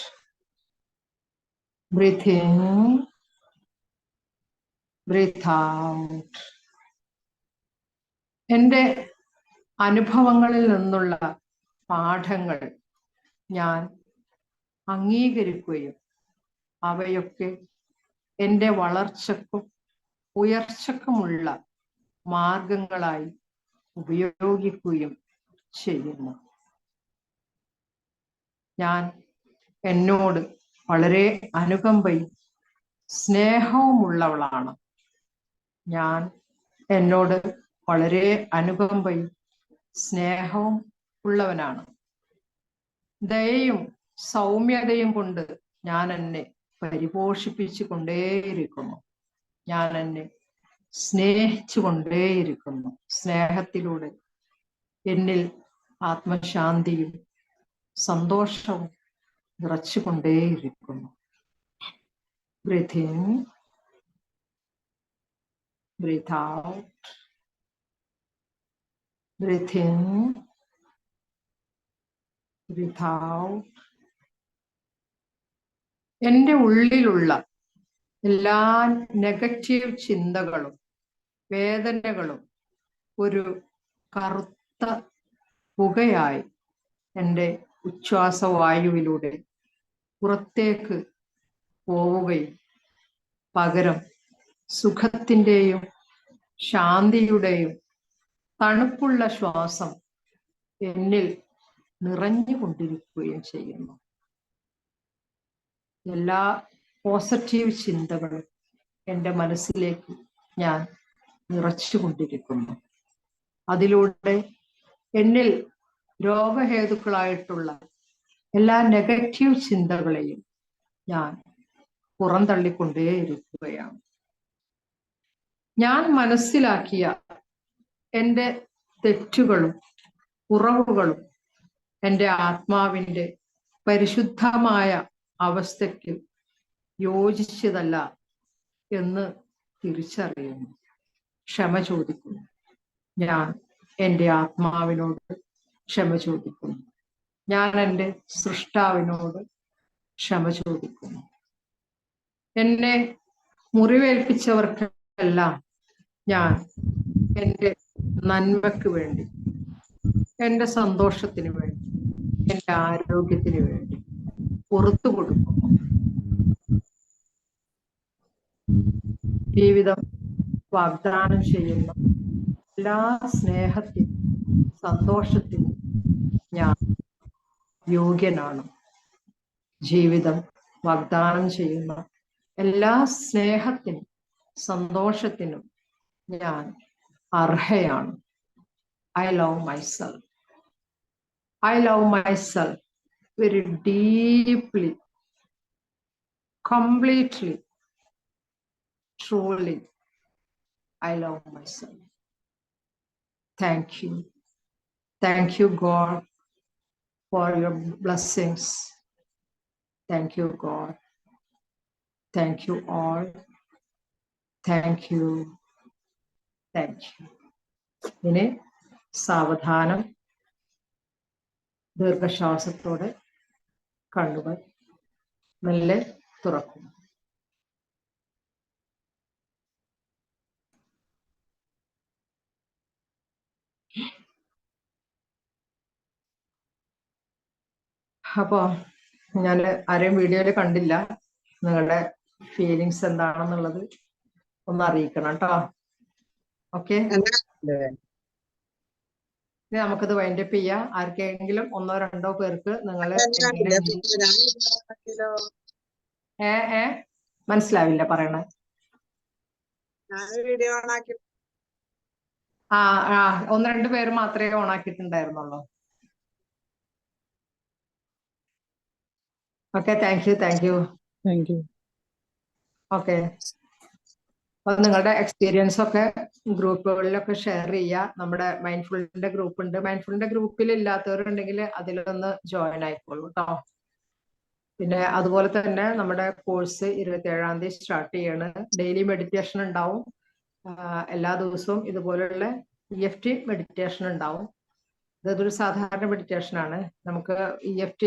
Breathe in, breathe out. എൻ്റെ അനുഭവങ്ങളിൽ നിന്നുള്ള പാഠങ്ങൾ ഞാൻ അംഗീകരിക്കുകയും അവയൊക്കെ എൻ്റെ വളർച്ചയ്ക്കും ഉയർച്ചക്കുമുള്ള മാർഗങ്ങളായി ഉപയോഗിക്കുകയും ചെയ്യുന്നു. ഞാൻ എന്നോട് വളരെ അനുകമ്പയും സ്നേഹവുമുള്ളവളാണ്. ഞാൻ എന്നോട് വളരെ അനുകമ്പയും സ്നേഹവും ഉള്ളവനാണ്. ദയയും സൗമ്യതയും കൊണ്ട് ഞാൻ എന്നെ പരിപോഷിപ്പിച്ചു കൊണ്ടേയിരിക്കുന്നു. ഞാൻ എന്നെ സ്നേഹിച്ചു കൊണ്ടേയിരിക്കുന്നു. സ്നേഹത്തിലൂടെ എന്നിൽ ആത്മശാന്തിയും സന്തോഷവും നിറച്ചുകൊണ്ടേയിരിക്കുന്നു. Breathe in, breathe out, breathe in, breathe out. എൻ്റെ ഉള്ളിലുള്ള എല്ലാ നെഗറ്റീവ് ചിന്തകളും വേദനകളും ഒരു കറുത്ത പുകയായി എൻ്റെ ഉച്ഛ്വാസവായുവിലൂടെ പുറത്തേക്ക് പോവുകയും പകരം സുഖത്തിൻ്റെയും ശാന്തിയുടെയും തണുപ്പുള്ള ശ്വാസം എന്നിൽ നിറഞ്ഞുകൊണ്ടിരിക്കുകയും ചെയ്യുന്നു. എല്ലാ പോസിറ്റീവ് ചിന്തകളും എൻ്റെ മനസ്സിലേക്ക് ഞാൻ നിറച്ചുകൊണ്ടിരിക്കുന്നു. അതിലൂടെ എന്നിൽ രോഗഹേതുക്കളായിട്ടുള്ള എല്ലാ നെഗറ്റീവ് ചിന്തകളെയും ഞാൻ പുറന്തള്ളിക്കൊണ്ടേയിരിക്കുകയാണ്. ഞാൻ മനസ്സിലാക്കിയ എൻ്റെ തെറ്റുകളും കുറവുകളും എൻ്റെ ആത്മാവിൻ്റെ പരിശുദ്ധമായ അവസ്ഥയ്ക്ക് യോജിച്ചതല്ല എന്ന് തിരിച്ചറിയുന്നു. ക്ഷമ ചോദിക്കുന്നു. ഞാൻ എൻ്റെ ആത്മാവിനോട് ക്ഷമ ചോദിക്കുന്നു. ഞാൻ എൻ്റെ സൃഷ്ടാവിനോട് ക്ഷമ ചോദിക്കുന്നു. എന്നെ മുറിവേൽപ്പിച്ചവർക്കെല്ലാം ഞാൻ എൻ്റെ നന്മയ്ക്ക് വേണ്ടി, എൻ്റെ സന്തോഷത്തിന് വേണ്ടി, എൻ്റെ ആരോഗ്യത്തിന് വേണ്ടി പുറത്തു കൊടുക്കുന്നു. ജീവിതം വാഗ്ദാനം ചെയ്യുന്ന എല്ലാ സ്നേഹത്തിനും സന്തോഷത്തിനും ഞാൻ യോഗ്യനാണ്. ജീവിതം വാഗ്ദാനം ചെയ്യുന്ന എല്ലാ സ്നേഹത്തിനും സന്തോഷത്തിനും ഞാൻ അർഹയാണ്. I love myself. I love myself very deeply, completely, truly. I love myself. Thank you. Thank you, God, for your blessings. Thank you, God. Thank you all. Thank you. Thank you. ഇനി സാവധാനം ദീർഘശ്വാസത്തോടെ കണ്ണുകൾ മെല്ലെ തുറക്കും. അപ്പോ ഞാൻ ആരെയും വീഡിയോയിൽ കണ്ടില്ല. നിങ്ങളുടെ ഫീലിങ്സ് എന്താണെന്നുള്ളത് ഒന്ന് അറിയിക്കണം കേട്ടോ. ഓക്കെ, ഇനി നമുക്കിത് വൈൻഡപ്പ് ചെയ്യാം. ആർക്കെങ്കിലും ഒന്നോ രണ്ടോ പേർക്ക് നിങ്ങൾ മനസ്സിലാവില്ല പറയണേ. ഒന്ന് രണ്ട് പേര് മാത്രമേ ഓണാക്കിയിട്ടുണ്ടായിരുന്നുള്ളൂ. Okay, thank you. Thank you. Okay, അപ്പൊ നിങ്ങളുടെ എക്സ്പീരിയൻസ് ഒക്കെ ഗ്രൂപ്പുകളിലൊക്കെ ഷെയർ ചെയ്യുക. നമ്മുടെ മൈൻഡ്ഫുള്ളിന്റെ ഗ്രൂപ്പ് ഉണ്ട്. മൈൻഡ്ഫുള്ളിന്റെ ഗ്രൂപ്പിൽ ഇല്ലാത്തവരുണ്ടെങ്കിൽ അതിലൊന്ന് ജോയിൻ ആയിക്കോളൂ കേട്ടോ. പിന്നെ അതുപോലെ തന്നെ നമ്മുടെ കോഴ്സ് 27-ാം തീയതി സ്റ്റാർട്ട് ചെയ്യാണ്. ഡെയിലി മെഡിറ്റേഷൻ ഉണ്ടാവും. എല്ലാ ദിവസവും ഇതുപോലുള്ള EFT മെഡിറ്റേഷൻ ഉണ്ടാവും. ഇതൊരു സാധാരണ മെഡിറ്റേഷൻ ആണ്. നമുക്ക് EFT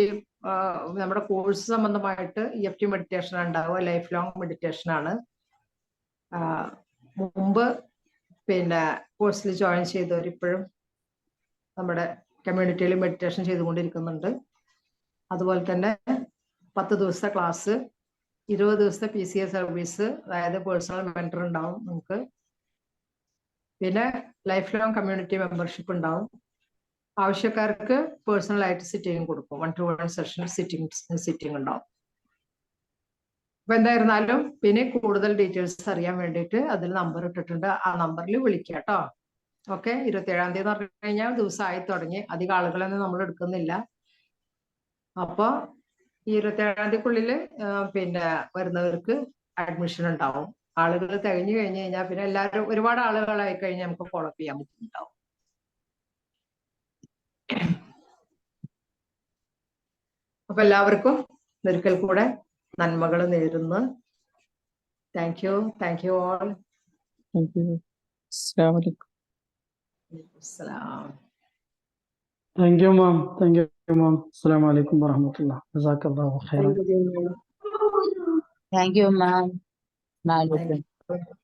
നമ്മുടെ കോഴ്സ് സംബന്ധമായിട്ട് EFT മെഡിറ്റേഷൻ ഉണ്ടാവുക. ലൈഫ് ലോങ് മെഡിറ്റേഷൻ ആണ്. മുമ്പ് പിന്നെ കോഴ്സിൽ ജോയിൻ ചെയ്തവർ ഇപ്പോഴും നമ്മുടെ കമ്മ്യൂണിറ്റിയിൽ മെഡിറ്റേഷൻ ചെയ്തുകൊണ്ടിരിക്കുന്നുണ്ട്. അതുപോലെ തന്നെ 10 ദിവസത്തെ ക്ലാസ്, 20 ദിവസത്തെ PCA സർവീസ്, അതായത് പേഴ്സണൽ മെന്റർ ഉണ്ടാവും നമുക്ക്. പിന്നെ ലൈഫ് ലോങ് കമ്മ്യൂണിറ്റി മെമ്പർഷിപ്പ് ഉണ്ടാവും. ആവശ്യക്കാർക്ക് പേഴ്സണൽ ആയിട്ട് സിറ്റിംഗ് കൊടുക്കും. 1-to-1 സെഷൻ സിറ്റിംഗ് ഉണ്ടാവും. അപ്പൊ എന്തായിരുന്നാലും പിന്നെ കൂടുതൽ ഡീറ്റെയിൽസ് അറിയാൻ വേണ്ടിയിട്ട് അതിൽ നമ്പർ ഇട്ടിട്ടുണ്ട്. ആ നമ്പറിൽ വിളിക്കുക കേട്ടോ. ഓക്കെ. 27-ാം തീയതി എന്ന് പറഞ്ഞു കഴിഞ്ഞാൽ ദിവസമായി തുടങ്ങി. അധികം ആളുകളൊന്നും നമ്മൾ എടുക്കുന്നില്ല. അപ്പൊ ഈ 27-ാം തീയതിക്കുള്ളിൽ പിന്നെ വരുന്നവർക്ക് അഡ്മിഷൻ ഉണ്ടാവും. ആളുകൾ തികഞ്ഞു കഴിഞ്ഞു കഴിഞ്ഞാൽ പിന്നെ എല്ലാവരും ഒരുപാട് ആളുകളായി കഴിഞ്ഞാൽ നമുക്ക് ഫോളോ അപ്പ് ചെയ്യാൻ പറ്റുന്നുണ്ടാവും. അപ്പൊ എല്ലാവർക്കും ഒരിക്കൽ കൂടെ നന്മകൾ നേരുന്നു. Thank you all. Thank you. അസ്സലാമു അലൈക്കും. അസ്സലാം. Thank you, ma'am. Thank you, ma'am. Assalamu alaikum warahmatullah. Jazakallahu khairan. Thank you, ma'am. Thank you.